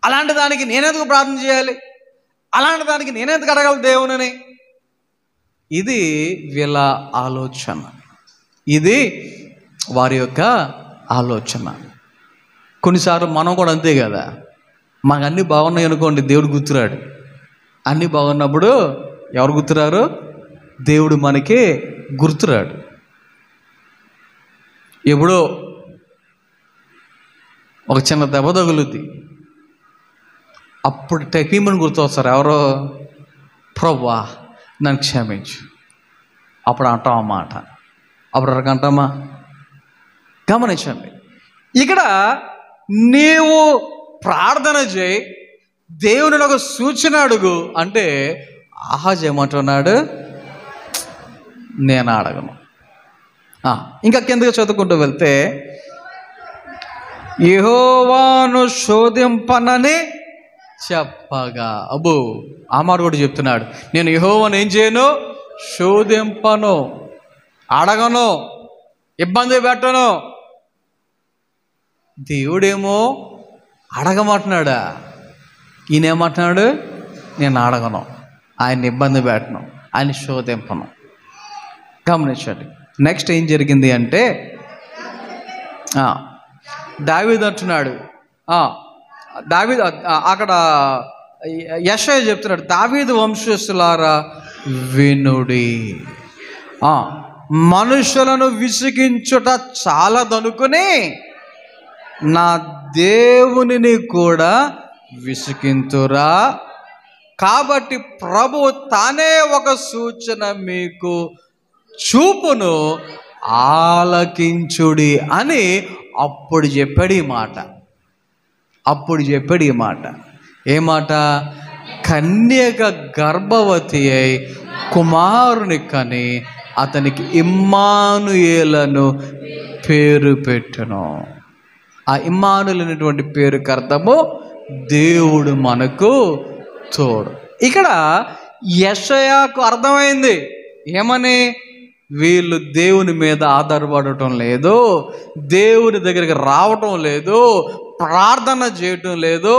అలాంటి దానికి నేనెందుకు ప్రార్థన చేయాలి? అలాంటి దానికి నేనెందుకు అడగాలి దేవుని? ఇది వీళ్ళ ఆలోచన, ఇది వారి యొక్క ఆలోచన. కొన్నిసార్లు మనం కూడా అంతే కదా, మాకు అన్నీ బాగున్నాయి అనుకోండి, దేవుడు గుర్తురాడు. అన్నీ బాగున్నప్పుడు ఎవరు గుర్తురారు? దేవుడు మనకి గుర్తురాడు. ఎప్పుడో ఒక చిన్న దెబ్బ తగులుద్ది, అప్పుడు టైపీమని గుర్తొస్తారు. ఎవరో ప్రభువా నన్ను క్షమించు. అప్పుడు అంటాం అన్నమాట. అప్పుడు అంటామా? గమనించండి, ఇక్కడ నీవు ప్రార్థన చేయి, దేవుని ఒక సూచన అడుగు అంటే ఆహాజ్ ఏమంటున్నాడు? నేను అడగను. ఇంకా కిందకి చదువుకుంటూ వెళ్తే యెహోవాను శోధింపనని చెప్పగా, అబ్బో ఆ మాట కూడా చెప్తున్నాడు. నేను యెహోవాను ఏం చేయను? శోధింపను, అడగను, ఇబ్బంది పెట్టను. దేవుడేమో అడగమంటున్నాడా? ఈయనేమంటున్నాడు? నేను అడగను, ఆయన ఇబ్బంది పెట్టను, ఆయన శోధింపను. గమనించండి. నెక్స్ట్ ఏం జరిగింది అంటే దావీదు అంటున్నాడు, దావీదు అక్కడ యెషయా చెప్తున్నాడు, దావీదు వంశస్థులారా వినుడి, మనుషులను విసిగించుట చాలదనుకుని నా దేవునిని కూడా విసిగింతురా. కాబట్టి ప్రభువు తానే ఒక సూచన మీకు చూపును, ఆలకించుడి అని అప్పుడు చెప్పాడు ఈ మాట. ఏ మాట? కన్యక గర్భవతి అయి కుమారుని కని అతనికి ఇమ్మానుయేలను పేరు పెట్టును. ఆ ఇమ్మానుయేలు అనేటువంటి పేరుకి అర్థము దేవుడు మనకు తోడు. ఇక్కడ యెషయాకు అర్థమైంది, ఏమని? వీళ్ళు దేవుని మీద ఆధారపడటం లేదు, దేవుని దగ్గరికి రావటం లేదు, ప్రార్థన చేయటం లేదు,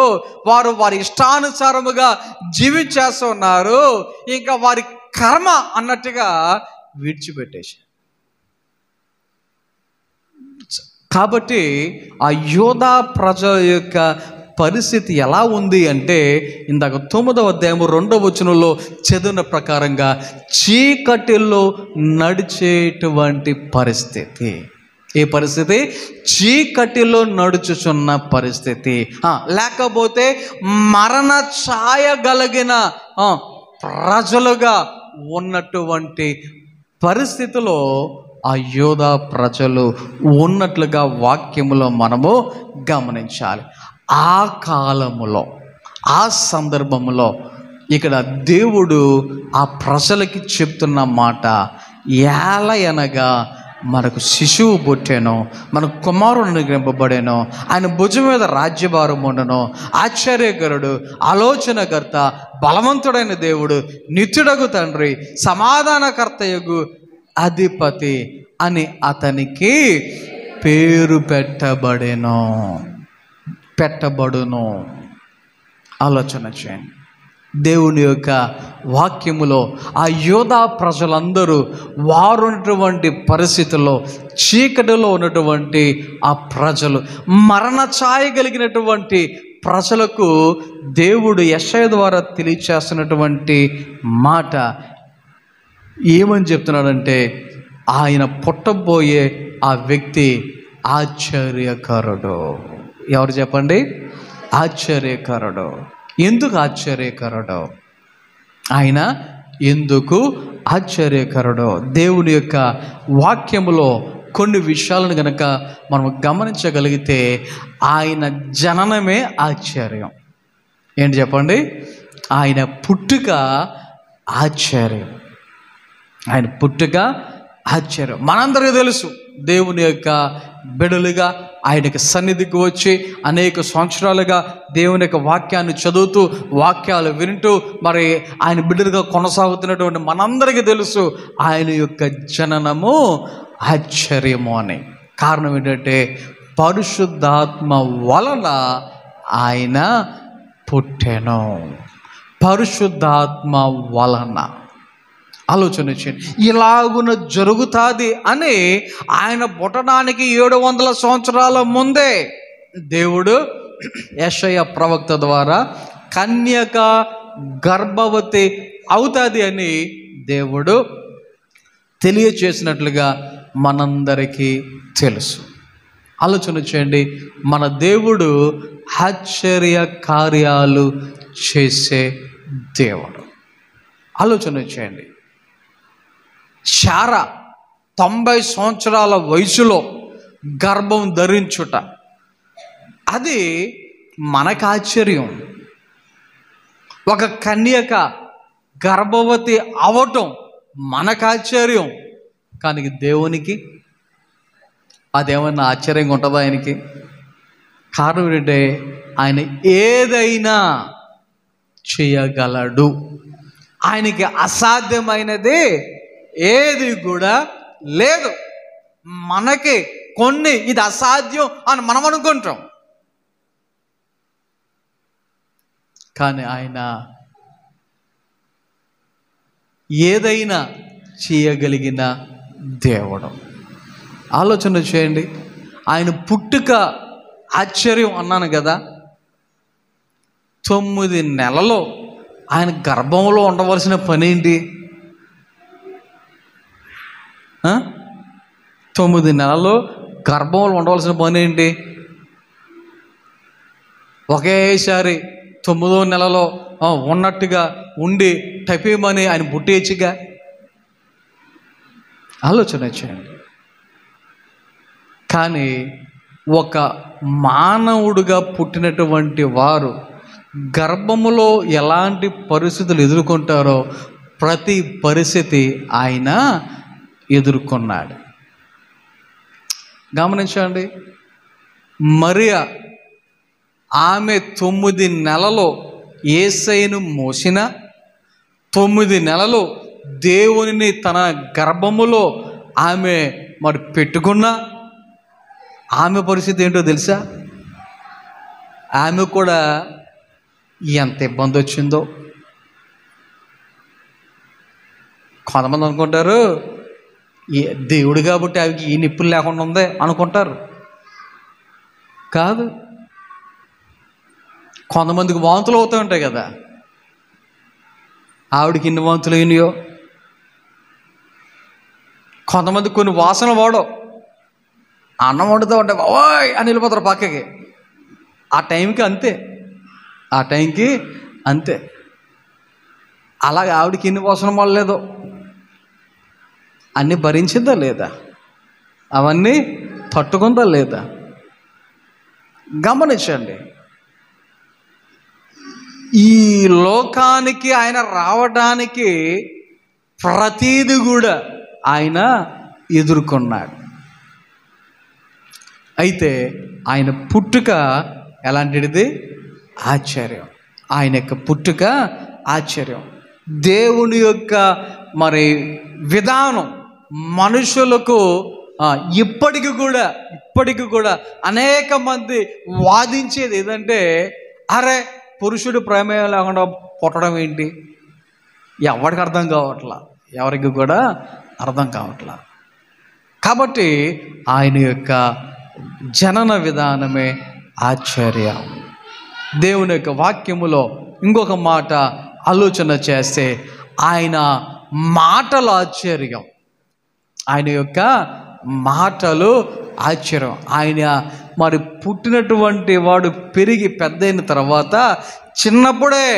వారు వారి ఇష్టానుసారముగా జీవించేస్తున్నారు, ఇంకా వారి కర్మ అన్నట్టుగా విడిచిపెట్టేసి. కాబట్టి ఆ యోధా ప్రజల యొక్క పరిస్థితి ఎలా ఉంది అంటే, ఇందాక 9వ అధ్యాయం 2వ వచనంలో చదివిన ప్రకారంగా చీకటిలో నడిచేటువంటి పరిస్థితి. ఏ పరిస్థితి? చీకటిలో నడుచుచున్న పరిస్థితి. లేకపోతే మరణ ఛాయ కలిగిన ప్రజలుగా ఉన్నటువంటి పరిస్థితిలో ఆ యోధా ప్రజలు ఉన్నట్లుగా వాక్యములో మనము గమనించాలి. ఆ కాలములో, ఆ సందర్భంలో ఇక్కడ దేవుడు ఆ ప్రజలకి చెప్తున్న మాట, ఏలయనగా మనకు శిశువు పుట్టెను, మనకు కుమారుడు అనుగ్రహింపబడెను, ఆయన భుజం మీద రాజ్యభారం ఉండెను, ఆశ్చర్యకరుడు, ఆలోచనకర్త, బలవంతుడైన దేవుడు, నిత్యుడగు తండ్రి, సమాధానకర్తయగు అధిపతి అని అతనికి పేరు పెట్టబడును. ఆలోచన చేయండి. దేవుని యొక్క వాక్యములో ఆ యోధా ప్రజలందరూ వారు ఉన్నటువంటి పరిస్థితుల్లో, చీకటిలో ఉన్నటువంటి ఆ ప్రజలు, మరణ ఛాయ కలిగినటువంటి ప్రజలకు దేవుడు యెషయా ద్వారా తెలియచేస్తున్నటువంటి మాట ఏమని చెప్తున్నాడంటే, ఆయన పుట్టబోయే ఆ వ్యక్తి ఆశ్చర్యకరుడు. ఎవరు చెప్పండి? ఆశ్చర్యకరుడు. ఎందుకు ఆశ్చర్యకరుడు? ఆయన ఎందుకు ఆశ్చర్యకరుడు? దేవుని యొక్క వాక్యములో కొన్ని విషయాలను కనుక మనం గమనించగలిగితే ఆయన జననమే ఆశ్చర్యం. ఏంటి చెప్పండి? ఆయన పుట్టుక ఆశ్చర్యం. ఆయన పుట్టుక ఆశ్చర్యం. మనందరికీ తెలుసు, దేవుని యొక్క బిడ్డలుగా ఆయనకి సన్నిధికి వచ్చి అనేక సంవత్సరాలుగా దేవుని యొక్క వాక్యాన్ని చదువుతూ, వాక్యాలు వింటూ మరి ఆయన బిడ్డలుగా కొనసాగుతున్నటువంటి మనందరికీ తెలుసు ఆయన యొక్క జననము ఆశ్చర్యము అని. కారణం ఏంటంటే, పరిశుద్ధాత్మ వలన ఆయన పుట్టెను. పరిశుద్ధాత్మ వలన. ఆలోచన చేయండి. ఇలాగున జరుగుతుంది అని ఆయన పుట్టడానికి 700 సంవత్సరాల ముందే దేవుడు యెషయా ప్రవక్త ద్వారా కన్యక గర్భవతి అవుతుంది అని దేవుడు తెలియచేసినట్లుగా మనందరికీ తెలుసు. ఆలోచన చేయండి. మన దేవుడు ఆశ్చర్య కార్యాలు చేసే దేవుడు. ఆలోచన చేయండి. శారా 90 సంవత్సరాల వయసులో గర్భం ధరించుట, అది మనకు ఆశ్చర్యం. ఒక కన్యక గర్భవతి అవటం మనకు ఆశ్చర్యం. కానీ దేవునికి అదేమన్నా ఆశ్చర్యంగా ఉంటుందా? ఆయనకి కారణం ఏంటంటే, ఆయన ఏదైనా చేయగలడు. ఆయనకి అసాధ్యమైనది ఏది కూడా లేదు. మనకి కొన్ని ఇది అసాధ్యం అని మనం అనుకుంటాం, కానీ ఆయన ఏదైనా చేయగలిగిన దేవుడు. ఆలోచన చేయండి. ఆయన పుట్టుక ఆశ్చర్యం అన్నాను కదా. 9 నెలలు ఆయన గర్భంలో ఉండవలసిన పని ఏంటి? 9 నెలలు గర్భంలో ఉండవలసిన పని ఏంటి? ఒకేసారి 9వ నెలలో ఉన్నట్టుగా ఉండి టపీమని ఆయన పుట్టేయచ్చుగా. ఆలోచన చేయండి. కానీ ఒక మానవుడిగా పుట్టినటువంటి వారు గర్భములో ఎలాంటి పరిస్థితులు ఎదుర్కొంటారో ప్రతి పరిస్థితి ఆయన ఎదుర్కొన్నాడు. గమనించండి. మరియా ఆమె 9 నెలలో యేసయ్యను మోసిన, 9 నెలలు దేవునిని తన గర్భములో ఆమె మరి పెట్టుకున్నా ఆమె పరిస్థితి ఏంటో తెలుసా? ఆమె కూడా ఎంత ఇబ్బంది వచ్చిందో. కొంతమంది అనుకుంటారు దేవుడు కాబట్టి ఆమెకి ఈ నిప్పులు లేకుండా ఉందే అనుకుంటారు. కాదు, కొంతమందికి వాంతులు అవుతూ ఉంటాయి కదా, ఆవిడికి ఇన్ని వాంతులు అయినాయో. కొంతమంది కొన్ని వాసన వాడవు, అన్నం వండుతూ ఉంటే ఓయ్ అని వెళ్ళిపోతారు పక్కకి. ఆ టైంకి అంతే. అలాగే ఆవిడకి ఎన్ని వాసన వాడలేదో. అన్నీ భరించిందా లేదా? అవన్నీ తట్టుకుందా లేదా? గమనించండి. ఈ లోకానికి ఆయన రావడానికి ప్రతీది కూడా ఆయన ఎదుర్కొన్నాడు. అయితే ఆయన పుట్టుక ఎలాంటిది? ఆశ్చర్యం. ఆయన యొక్క పుట్టుక ఆశ్చర్యం. దేవుని యొక్క మరి విధానం మనుషులకు ఇప్పటికి కూడా అనేక మంది వాదించేది ఏదంటే, అరే పురుషుడు ప్రమేయం లేకుండా పుట్టడం ఏంటి? ఎవరికి అర్థం కావట్లా, ఎవరికి కూడా అర్థం కావట్లా. కాబట్టి ఆయన యొక్క జనన విధానమే ఆశ్చర్యం. దేవుని యొక్క వాక్యములో ఇంకొక మాట ఆలోచన చేస్తే, ఆయన మాటలు ఆశ్చర్యం. ఆయన యొక్క మాటలు ఆశ్చర్యం. ఆయన మరి పుట్టినటువంటి వాడు పెరిగి పెద్దయిన తర్వాత చిన్నప్పుడే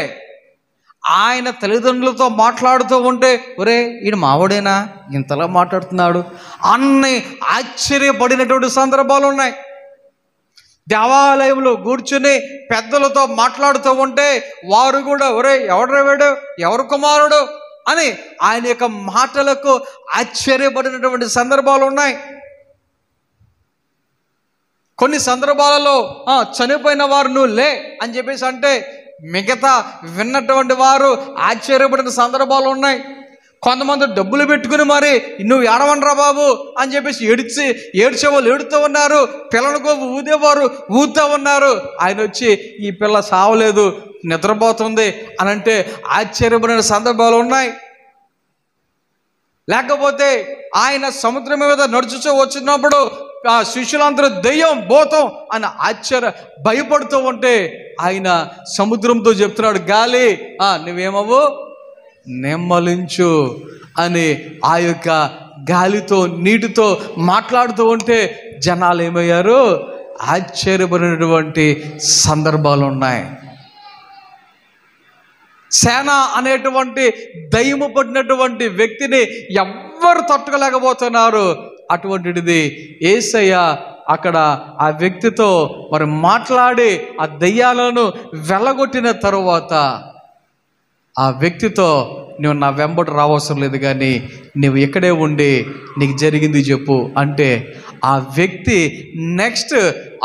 ఆయన తల్లిదండ్రులతో మాట్లాడుతూ ఉంటే, ఒరే ఈయన మావాడేనా ఇంతలా మాట్లాడుతున్నాడు అన్ని ఆశ్చర్యపడినటువంటి సందర్భాలు ఉన్నాయి. దేవాలయంలో కూర్చుని పెద్దలతో మాట్లాడుతూ ఉంటే వారు కూడా ఒరే ఎవడ్రా వీడు, ఎవరు కుమారుడు అని ఆయన యొక్క మాటలకు ఆశ్చర్యపడినటువంటి సందర్భాలు ఉన్నాయి. కొన్ని సందర్భాలలో చనిపోయిన వారు నువ్వు లే అని చెప్పేసి అంటే మిగతా విన్నటువంటి వారు ఆశ్చర్యపడిన సందర్భాలు ఉన్నాయి. కొంతమంది డబ్బులు పెట్టుకుని మరి నువ్వు ఏడవనరా బాబు అని చెప్పేసి ఏడ్చేవాళ్ళు ఏడుతూ ఉన్నారు, పిల్లలకు ఊదేవారు ఊదుతూ ఉన్నారు. ఆయన వచ్చి ఈ పిల్ల సావలేదు నిద్రపోతుంది అని అంటే ఆశ్చర్యపడిన సందర్భాలు ఉన్నాయి. లేకపోతే ఆయన సముద్రం మీద నడుచుతూ వచ్చినప్పుడు ఆ శిష్యులందరూ దెయ్యం భూతం అని భయపడుతూ ఉంటే ఆయన సముద్రంతో చెప్తున్నాడు, గాలి నువ్వేమవు నెమ్మలించు అని ఆ యొక్క గాలితో నీటితో మాట్లాడుతూ ఉంటే జనాలు ఏమయ్యారు? ఆశ్చర్యపడినటువంటి సందర్భాలు ఉన్నాయి. సేన అనేటువంటి దయ్యము పడినటువంటి వ్యక్తిని ఎవ్వరు తట్టుకోలేకపోతున్నారు. అటువంటిది యేసయ్య అక్కడ ఆ వ్యక్తితో మరి మాట్లాడి ఆ దయ్యాలను వెళ్ళగొట్టిన తరువాత ఆ వ్యక్తితో నువ్వు నా వెంబడి రావసరం లేదు, కానీ నువ్వు ఇక్కడే ఉండి నీకు జరిగింది చెప్పు అంటే ఆ వ్యక్తి నెక్స్ట్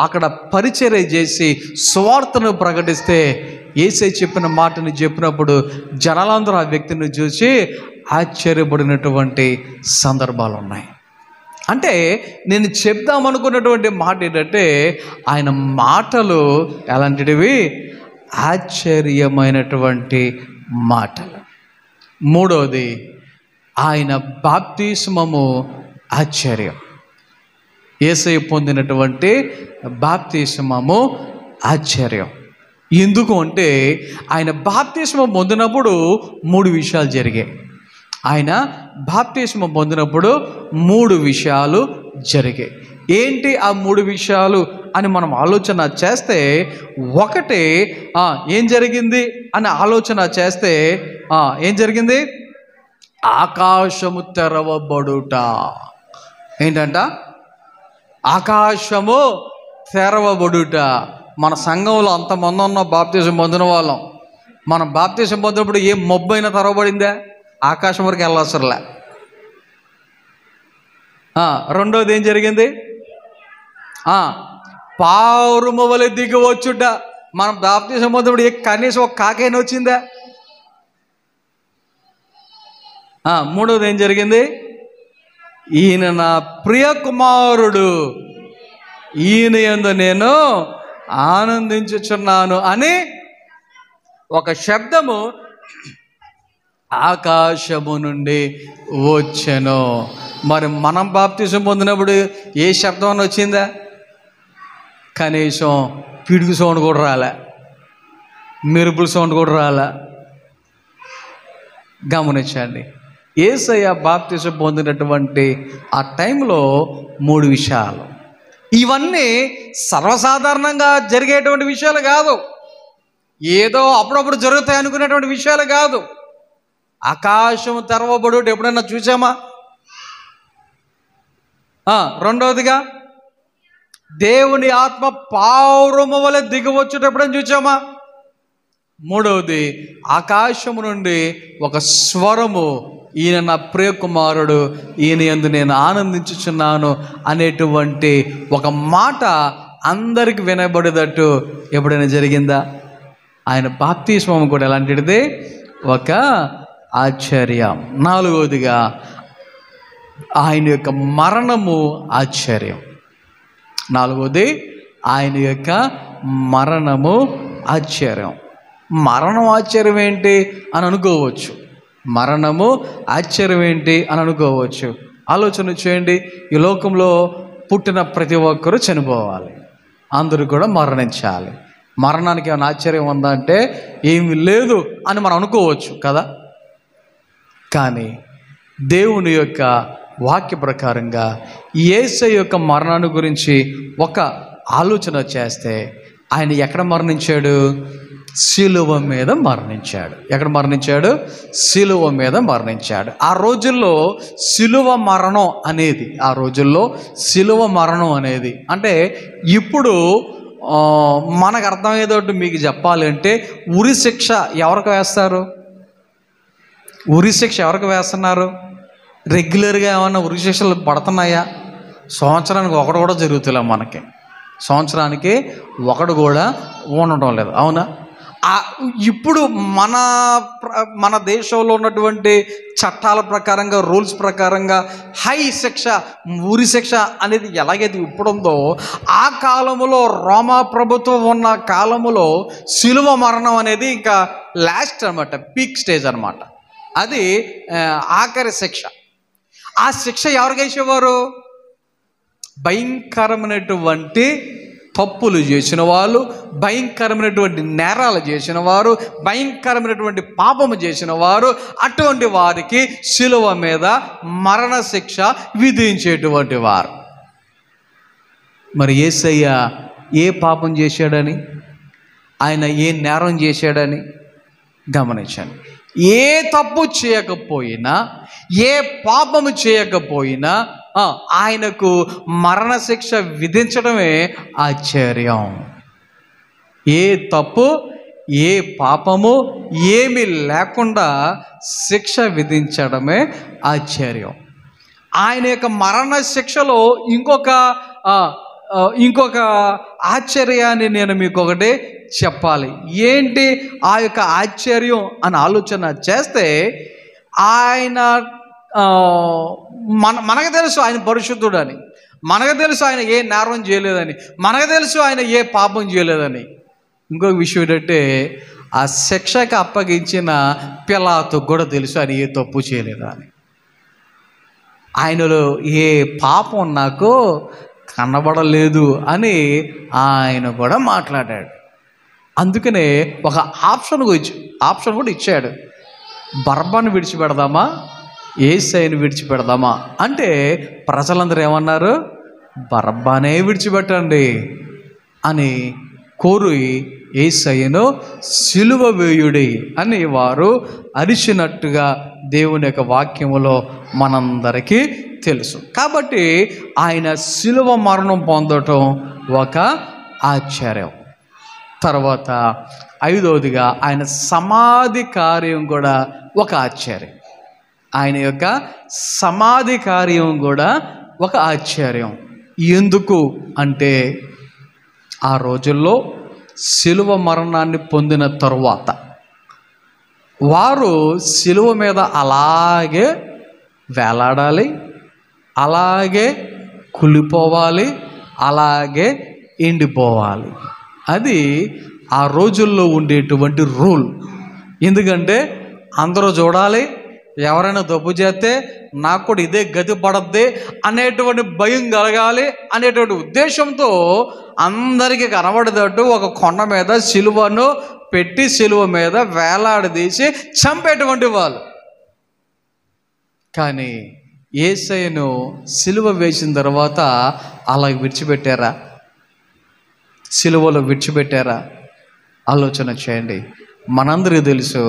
అక్కడ పరిచర్య చేసి స్వార్థను ప్రకటిస్తే యేసయ్య చెప్పిన మాటని చెప్పినప్పుడు జనాలందరూ ఆ వ్యక్తిని చూసి ఆశ్చర్యపడినటువంటి సందర్భాలు ఉన్నాయి. అంటే నేను చెప్దామనుకున్నటువంటి మాట ఏంటంటే ఆయన మాటలు ఎలాంటివి? ఆశ్చర్యమైనటువంటి మాటలు. మూడవది ఆయన బాప్తిస్మము ఆశ్చర్యం. యేసయ్య పొందినటువంటి బాప్తిస్మము ఆశ్చర్యం. ఎందుకు అంటే ఆయన బాప్తిస్మం పొందినప్పుడు 3 విషయాలు జరిగాయి. ఆయన బాప్తిస్మం పొందినప్పుడు 3 విషయాలు జరిగాయి. ఏంటి ఆ 3 విషయాలు అని మనం ఆలోచన చేస్తే, ఒకటి ఏం జరిగింది అని ఆలోచన చేస్తే ఏం జరిగింది? ఆకాశము తెరవబడుట. ఏంటంట? ఆకాశము తెరవబడుట. మన సంఘంలో అంతమంది ఉన్నాం బాప్తిజం పొందిన వాళ్ళం. మనం బాప్తిజం పొందినప్పుడు ఏ మబ్బైనా తెరవబడిందా? ఆకాశం వరకు వెళ్ళవసరలే. రెండోది ఏం జరిగింది? పావురము వలె దిగి వచ్చుట. మనం బాప్తిజం పొందినప్పుడు కనీసం ఒక కాకైనా వచ్చిందా? మూడవది ఏం జరిగింది? ఈయన నా ప్రియ కుమారుడు, ఈయన యందు నేను ఆనందించుచున్నాను అని ఒక శబ్దము ఆకాశము నుండి వచ్చెను. మరి మనం బాప్తిసం పొందినప్పుడు ఏ శబ్దం అని వచ్చిందా? కనీసం పిడుగు సౌండ్ కూడా రాలే, మెరుపుల సౌండ్ కూడా రాలే. గమనించండి, యేసయ్య బాప్తిసం పొందినటువంటి ఆ టైంలో 3 విషయాలు. ఇవన్నీ సర్వసాధారణంగా జరిగేటువంటి విషయాలు కాదు, ఏదో అప్పుడప్పుడు జరుగుతాయి అనుకునేటువంటి విషయాలు కాదు. ఆకాశం తెరవబడు ఎప్పుడైనా చూసామా? రెండవదిగా దేవుని ఆత్మ పావురము వలె దిగివచ్చుట ఎప్పుడైనా చూసామా? మూడవది ఆకాశము నుండి ఒక స్వరము, ఈయన నా ప్రియ కుమారుడు, ఈయన యందు నేను ఆనందించుచున్నాను అనేటువంటి ఒక మాట అందరికి వినబడేటట్టు ఎప్పుడైనా జరిగిందా? ఆయన బాప్తిస్మం కూడా ఎలాంటిది? ఒక ఆశ్చర్యం. నాలుగవదిగా ఆయన యొక్క మరణము ఆశ్చర్యం. నాలుగవది ఆయన యొక్క మరణము ఆశ్చర్యం. మరణం ఆశ్చర్యం ఏంటి అని అనుకోవచ్చు, మరణము ఆశ్చర్యం ఏంటి అని అనుకోవచ్చు. ఆలోచన చేయండి, ఈ లోకంలో పుట్టిన ప్రతి ఒక్కరూ చనిపోవాలి, అందరూ కూడా మరణించాలి. మరణానికి ఏమైనా ఆశ్చర్యం ఉందా అంటే ఏమీ లేదు అని మనం అనుకోవచ్చు కదా. కానీ దేవుని యొక్క వాక్య ప్రకారంగా యేసయ్య యొక్క మరణాన్ని గురించి ఒక ఆలోచన చేస్తే, ఆయన ఎక్కడ మరణించాడు? శిలువ మీద మరణించాడు. ఎక్కడ మరణించాడు? శిలువ మీద మరణించాడు. ఆ రోజుల్లో శిలువ మరణం అనేది, ఆ రోజుల్లో శిలువ మరణం అనేది అంటే, ఇప్పుడు మనకు అర్థమయ్యేటట్టు మీకు చెప్పాలంటే, ఉరి శిక్ష ఎవరికి వేస్తారు? ఉరి శిక్ష ఎవరికి వేస్తున్నారు? రెగ్యులర్గా ఏమన్నా ఉరి శిక్షలు పడుతున్నాయా? సంవత్సరానికి ఒకటి కూడా జరుగుతులే మనకి, సంవత్సరానికి ఒకటి కూడా ఉండటం లేదు, అవునా? ఇప్పుడు మన దేశంలో ఉన్నటువంటి చట్టాల ప్రకారంగా, రూల్స్ ప్రకారంగా హై శిక్ష, ఉరి శిక్ష అనేది ఎలాగైతే ఇప్పుడు ఉందో, ఆ కాలములో రోమా ప్రభుత్వం ఉన్న కాలములో శిలువ మరణం అనేది ఇంకా లాస్ట్ అనమాట, పీక్ స్టేజ్ అనమాట. అది ఆఖరి శిక్ష. ఆ శిక్ష ఎవరికి వేసేవారు? భయంకరమైనటువంటి తప్పులు చేసిన వాళ్ళు, భయంకరమైనటువంటి నేరాలు చేసిన వారు, భయంకరమైనటువంటి పాపము చేసిన వారు, అటువంటి వారికి శిలువ మీద మరణ శిక్ష విధించేటువంటి వారు. మరి యేసయ్య ఏ పాపం చేశాడని, ఆయన ఏ నేరం చేశాడని గమనించండి. ఏ తప్పు చేయకపోయినా, ఏ పాపము చేయకపోయినా ఆయనకు మరణశిక్ష విధించడమే ఆశ్చర్యం. ఏ తప్పు, ఏ పాపము ఏమీ లేకుండా శిక్ష విధించడమే ఆశ్చర్యం. ఆయన యొక్క మరణ శిక్షలో ఇంకొక ఆశ్చర్యాన్ని నేను మీకు ఒకటి చెప్పాలి. ఏంటి ఆ యొక్క ఆశ్చర్యం అని ఆలోచన చేస్తే, ఆయన మనకు తెలుసు ఆయన పరిశుద్ధుడు అని, మనకు తెలుసు ఆయన ఏ నేరం చేయలేదని, మనకు తెలుసు ఆయన ఏ పాపం చేయలేదని. ఇంకొక విషయం ఏంటంటే, ఆ శిక్షకు అప్పగించిన పిలాతు కూడా తెలుసు ఆయన ఏ తప్పు చేయలేదు అని. ఆయనలో ఏ పాపం నాకు కనబడలేదు అని ఆయన కూడా మాట్లాడాడు. అందుకనే ఒక ఆప్షన్ కూడా ఇచ్చాడు. బర్బాను విడిచిపెడదామా, యేసయ్యను విడిచిపెడదామా అంటే ప్రజలందరూ ఏమన్నారు? బర్బానే విడిచిపెట్టండి అని కోరి యేసయ్యను సిలువ వేయుడి అని వారు అరిచినట్టుగా దేవుని యొక్క వాక్యములో మనందరికీ తెలుసు. కాబట్టి ఆయన సిలువ మరణం పొందటం ఒక ఆశ్చర్యం. తర్వాత ఐదవదిగా ఆయన సమాధి కార్యం కూడా ఒక ఆశ్చర్యం. ఆయన యొక్క సమాధి కార్యం కూడా ఒక ఆశ్చర్యం. ఎందుకు అంటే, ఆ రోజుల్లో శిలువ మరణాన్ని పొందిన తరువాత వారు సిలువ మీద అలాగే వేలాడాలి, అలాగే కుళ్ళిపోవాలి, అలాగే ఎండిపోవాలి. అది ఆ రోజుల్లో ఉండేటువంటి రూల్. ఎందుకంటే అందరూ చూడాలి, ఎవరైనా తప్పు చేస్తే నాకు కూడా ఇదే గతి పడద్ది అనేటువంటి భయం కలగాలి అనేటువంటి ఉద్దేశంతో అందరికీ కనబడేటట్టు ఒక కొండ మీద సిలువను పెట్టి సిలువ మీద వేలాడదీసి చంపేటువంటి వాళ్ళు. కానీ యేసయ్యను సిలువ వేసిన తర్వాత అలా విడిచిపెట్టారా? సిలువలో విడిచిపెట్టారా? ఆలోచన చేయండి. మనందరికీ తెలుసు,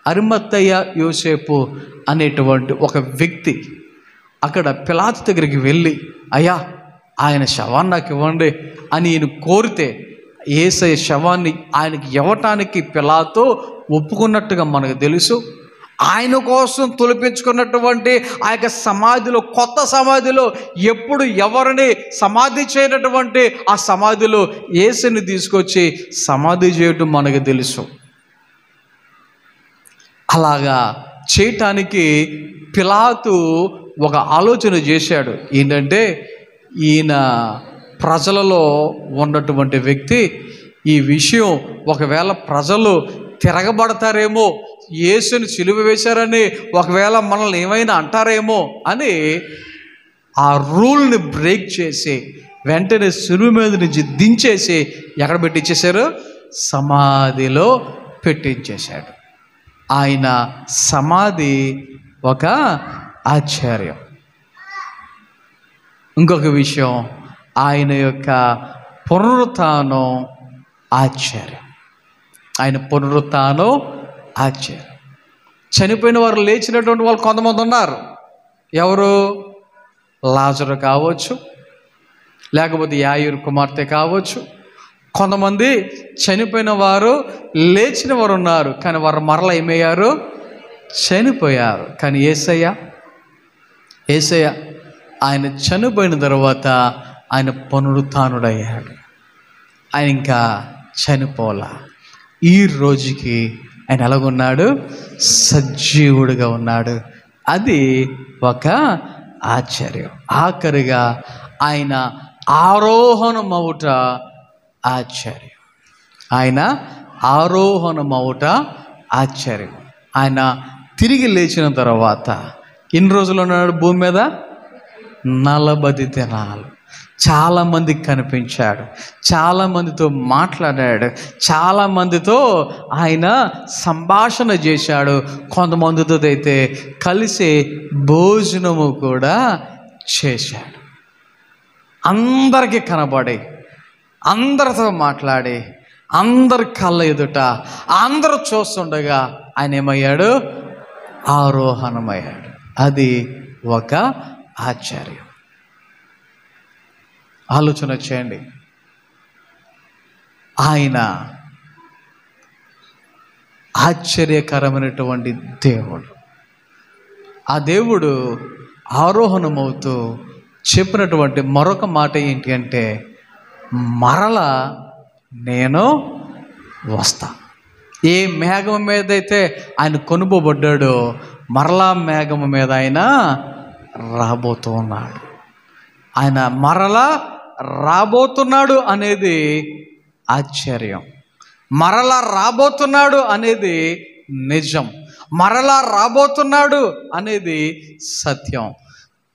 అరిమత్తయ్య యోసేపు అనేటువంటి ఒక వ్యక్తి అక్కడ పిలాతు దగ్గరికి వెళ్ళి, అయ్యా ఆయన శవాన్ని నాకు ఇవ్వండి అని ఈయన కోరితే యేసయ్య శవాన్ని ఆయనకి ఇవ్వటానికి పిలాతు ఒప్పుకున్నట్టుగా మనకు తెలుసు. ఆయన కోసం తొలిపించుకున్నటువంటి ఆ యొక్క సమాధిలో, కొత్త సమాధిలో ఎప్పుడు ఎవరిని సమాధి చేయనటువంటి ఆ సమాధిలో యేసుని తీసుకొచ్చి సమాధి చేయటం మనకు తెలుసు. అలాగా చేయటానికి పిలాతు ఒక ఆలోచన చేశాడు. ఏంటంటే ఈయన ప్రజలలో ఉన్నటువంటి వ్యక్తి, ఈ విషయం ఒకవేళ ప్రజలు తిరగబడతారేమో, యేసుని సిలువ వేశారని ఒకవేళ మనల్ని ఏమైనా అంటారేమో అని ఆ రూల్ని బ్రేక్ చేసి వెంటనే సిలువ మీద నుంచి దించేసి ఎక్కడ పెట్టించేశారు? సమాధిలో పెట్టించేశాడు. ఆయన సమాధి ఒక ఆశ్చర్యం. ఇంకొక విషయం, ఆయన యొక్క పునరుత్థానం ఆశ్చర్యం. ఆయన పునరుత్థానం ఆశ్చర్యం. చనిపోయిన వారు లేచినటువంటి వాళ్ళు కొంతమంది ఉన్నారు. ఎవరు? లాజరు కావచ్చు, లేకపోతే యాయిరు కుమార్తె కావచ్చు. కొంతమంది చనిపోయిన వారు లేచిన వారు ఉన్నారు, కానీ వారు మరలా ఏమయ్యారు? చనిపోయారు. కానీ యేసయ్య ఆయన చనిపోయిన తర్వాత ఆయన పునరుత్థానుడయ్యాడు. ఆయన ఇంకా చనిపోలా. ఈ రోజుకి ఆయన ఎలాగున్నాడు? సజీవుడిగా ఉన్నాడు. అది ఒక ఆశ్చర్యం. ఆఖరిగా ఆయన ఆరోహణమవుట ఆశ్చర్యం. ఆయన ఆరోహణమవుట ఆశ్చర్యం. ఆయన తిరిగి లేచిన తర్వాత ఎన్ని రోజులు ఉన్నాడు భూమి మీద? 40 దినాలు. చాలామందికి కనిపించాడు, చాలామందితో మాట్లాడాడు, చాలామందితో ఆయన సంభాషణ చేశాడు. కొంతమందితో అయితే కలిసి భోజనము కూడా చేశాడు. అందరికీ కనబడి, అందరితో మాట్లాడి, అందరి కళ్ళ ఎదుట అందరూ చూస్తుండగా ఆయన ఏమయ్యాడు? ఆరోహణమయ్యాడు. అది ఒక ఆశ్చర్యం. ఆలోచన చేయండి. ఆయన ఆశ్చర్యకరమైనటువంటి దేవుడు. ఆ దేవుడు ఆరోహణమవుతూ చెప్పినటువంటి మరొక మాట ఏంటి అంటే, మరలా నేను వస్తా. ఏ మేఘం మీద అయితే ఆయన కొనుపోబడ్డాడో మరలా మేఘం మీద ఆయన రాబోతూ ఉన్నాడు. ఆయన మరలా రాబోతున్నాడు అనేది ఆశ్చర్యం. మరలా రాబోతున్నాడు అనేది నిజం. మరలా రాబోతున్నాడు అనేది సత్యం.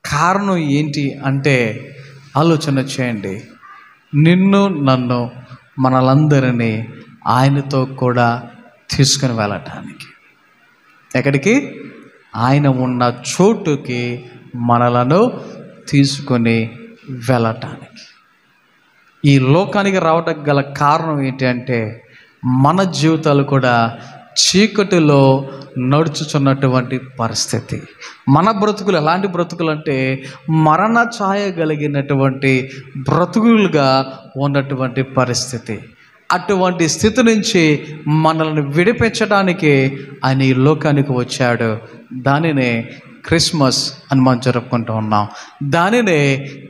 కారణం ఏంటి అంటే, ఆలోచన చేయండి. నిన్ను నన్ను మనలందరినీ ఆయనతో కూడా తీసుకుని వెళ్ళటానికి, ఎక్కడికి? ఆయన ఉన్న చోటుకి మనలను తీసుకొని వెళ్ళటానికి. ఈ లోకానికి రావడానికి గల కారణం ఏంటి అంటే, మన జీవితాలు కూడా చీకటిలో నడుచుచున్నటువంటి పరిస్థితి. మన బ్రతుకులు ఎలాంటి బ్రతుకులు అంటే, మరణ ఛాయ కలిగినటువంటి బ్రతుకులుగా ఉన్నటువంటి పరిస్థితి. అటువంటి స్థితి నుంచి మనల్ని విడిపించడానికి ఆయన ఈ లోకానికి వచ్చాడు. దానినే క్రిస్మస్ అని మనం జరుపుకుంటూ ఉన్నాం. దానినే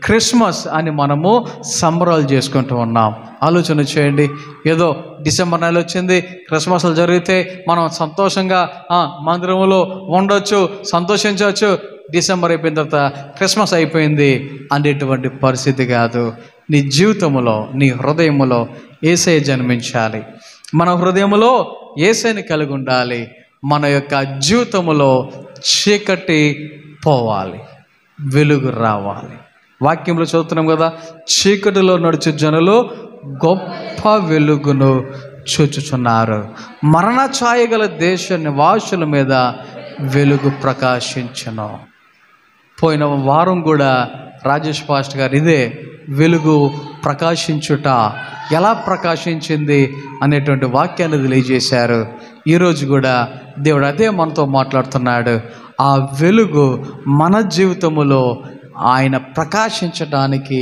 క్రిస్మస్ అని మనము సంబరాలు చేసుకుంటూ ఉన్నాం. ఆలోచన చేయండి, ఏదో డిసెంబర్ నెల వచ్చింది, క్రిస్మస్లు జరిగితే మనం సంతోషంగా మందిరంలో ఉండొచ్చు, సంతోషించవచ్చు, డిసెంబర్ అయిపోయిన తర్వాత క్రిస్మస్ అయిపోయింది అనేటువంటి పరిస్థితి కాదు. నీ జీవితంలో, నీ హృదయంలో యేసయ్య జన్మించాలి. మన హృదయంలో యేసయ్యని కలిగి ఉండాలి. మన యొక్క జీవితంలో చీకటి పోవాలి, వెలుగు రావాలి. వాక్యంలో చదువుతున్నాం కదా, చీకటిలో నడుచు జనులు గొప్ప వెలుగును చూచుచున్నారు. మరణ ఛాయ గల దేశ నివాసుల మీద వెలుగు ప్రకాశించును. పోయిన వారం కూడా రాజేష్ పాస్టర్ గారు ఇదే వెలుగు ప్రకాశించుట ఎలా ప్రకాశించింది అనేటువంటి వాక్యాన్ని తెలియజేశారు. ఈరోజు కూడా దేవుడు అదే మనతో మాట్లాడుతున్నాడు. ఆ వెలుగు మన జీవితంలో ఆయన ప్రకాశించడానికి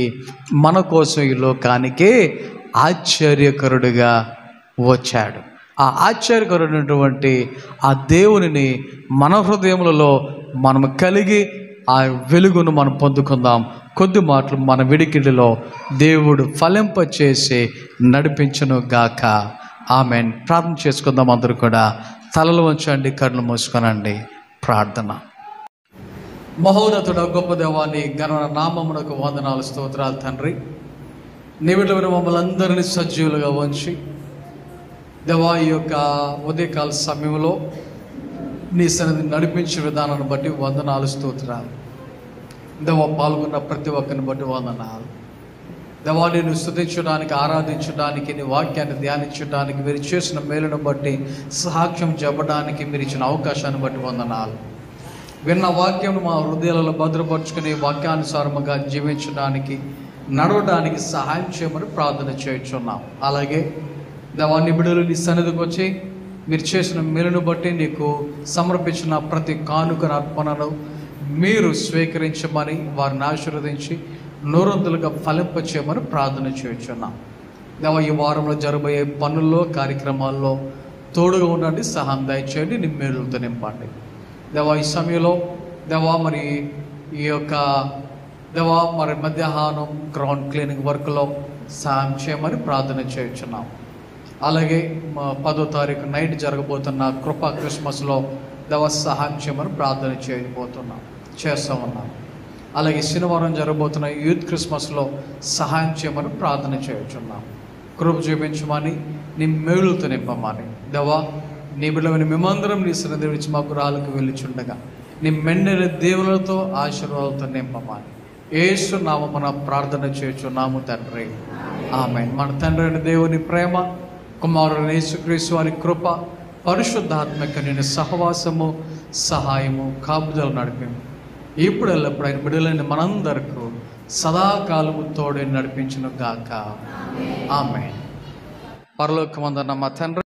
మన కోసం ఈ లోకానికి ఆశ్చర్యకరుడుగా వచ్చాడు. ఆ ఆశ్చర్యకరుడైనటువంటి ఆ దేవునిని మన హృదయములలో మనం కలిగి ఆ వెలుగును మనం పొందుకుందాం. కొద్ది మాటలు మన విడికిడిలో దేవుడు ఫలింపచేసి నడిపించును గాక. ఆమెన్. ప్రార్థన చేసుకుందాం. అందరూ కూడా తలలు వంచండి, కళ్ళు మూసుకోనండి. ప్రార్థన. మహోన్నతుడ గొప్ప దేవాన్ని ఘన నామమునకు వందనాలు, స్తోత్రాలు తండ్రి. నిమిడ మమ్మల్ని అందరినీ సజీవులుగా ఉంచి దేవా ఈ యొక్క ఉదయకాల సమయంలో నీ సన్నిధిని నడిపించే విధానాన్ని బట్టి వందనాలు, స్తోత్రాలు. దేవా పాల్గొన్న ప్రతి ఒక్కరిని బట్టి వందనాలు. దేవా నేను స్తుతించడానికి, ఆరాధించడానికి, నీ వాక్యాన్ని ధ్యానించడానికి, మీరు చేసిన మేలును బట్టి సాక్ష్యం చెప్పడానికి మీరు ఇచ్చిన అవకాశాన్ని బట్టి వందనాలు. విన్న వాక్యం మా హృదయాలలో భద్రపరుచుకుని వాక్యానుసారముగా జీవించడానికి, నడవడానికి సహాయం చేయమని ప్రార్థన చేయుచున్నాం. అలాగే దేవా నీ బిడ్డలు నీ సన్నిధికి వచ్చి మీరు చేసిన మేలును బట్టి నీకు సమర్పించిన ప్రతి కానుక అర్పణను మీరు స్వీకరించమని, వారిని ఆశీర్వదించి నూరంతులుగా ఫలింపచేయమని ప్రార్థన చేయుచున్నాం. దేవా ఈ వారంలో జరగబోయే పనుల్లో, కార్యక్రమాల్లో తోడుగా ఉండండి, సహాయం దయచేయండి, నీ మేలులతో నింపండి. దేవా ఈ సమయంలో దేవా మరి ఈ యొక్క దేవా మరి మధ్యాహ్నం గ్రౌండ్ క్లీనింగ్ వర్క్లో సహాయం చేయమని ప్రార్థన చేయుచున్నాం. అలాగే 10వ తారీఖు నైట్ జరగబోతున్న కృపా క్రిస్మస్లో దేవా సహాయం చేయమని ప్రార్థన చేస్తూ ఉన్నాం. అలాగే శనివారం జరగబోతున్న యూత్ క్రిస్మస్లో సహాయం చేయమని ప్రార్థన చేయుచున్నాం. కృప చూపించమని, నీ మేలులతో నింపమని. దేవా నీ బిడ్డలని మేమందరం నీ సన్నిధి విడిచి మాకు రాళ్ళకు వెళ్ళిచుండగా నీ మెండైన దేవులతో ఆశీర్వాదాలతో నింపమని యేసు నామమున ప్రార్థన చేయుచున్నాము తండ్రి. ఆమేన్. మన తండ్రి అయిన దేవుని ప్రేమ, కుమారుడైన యేసుక్రీస్తు వారి కృప, పరిశుద్ధాత్మక నేను సహవాసము, సహాయము, కాపుదల నడిపింపు ఇప్పుడు ఎల్లప్పుడు ఆయన బిడ్డలైన మనందరకు సదాకాలము తోడే నడిపించును గాక. ఆమేన్. పరలోకమందున్న మా తండ్రి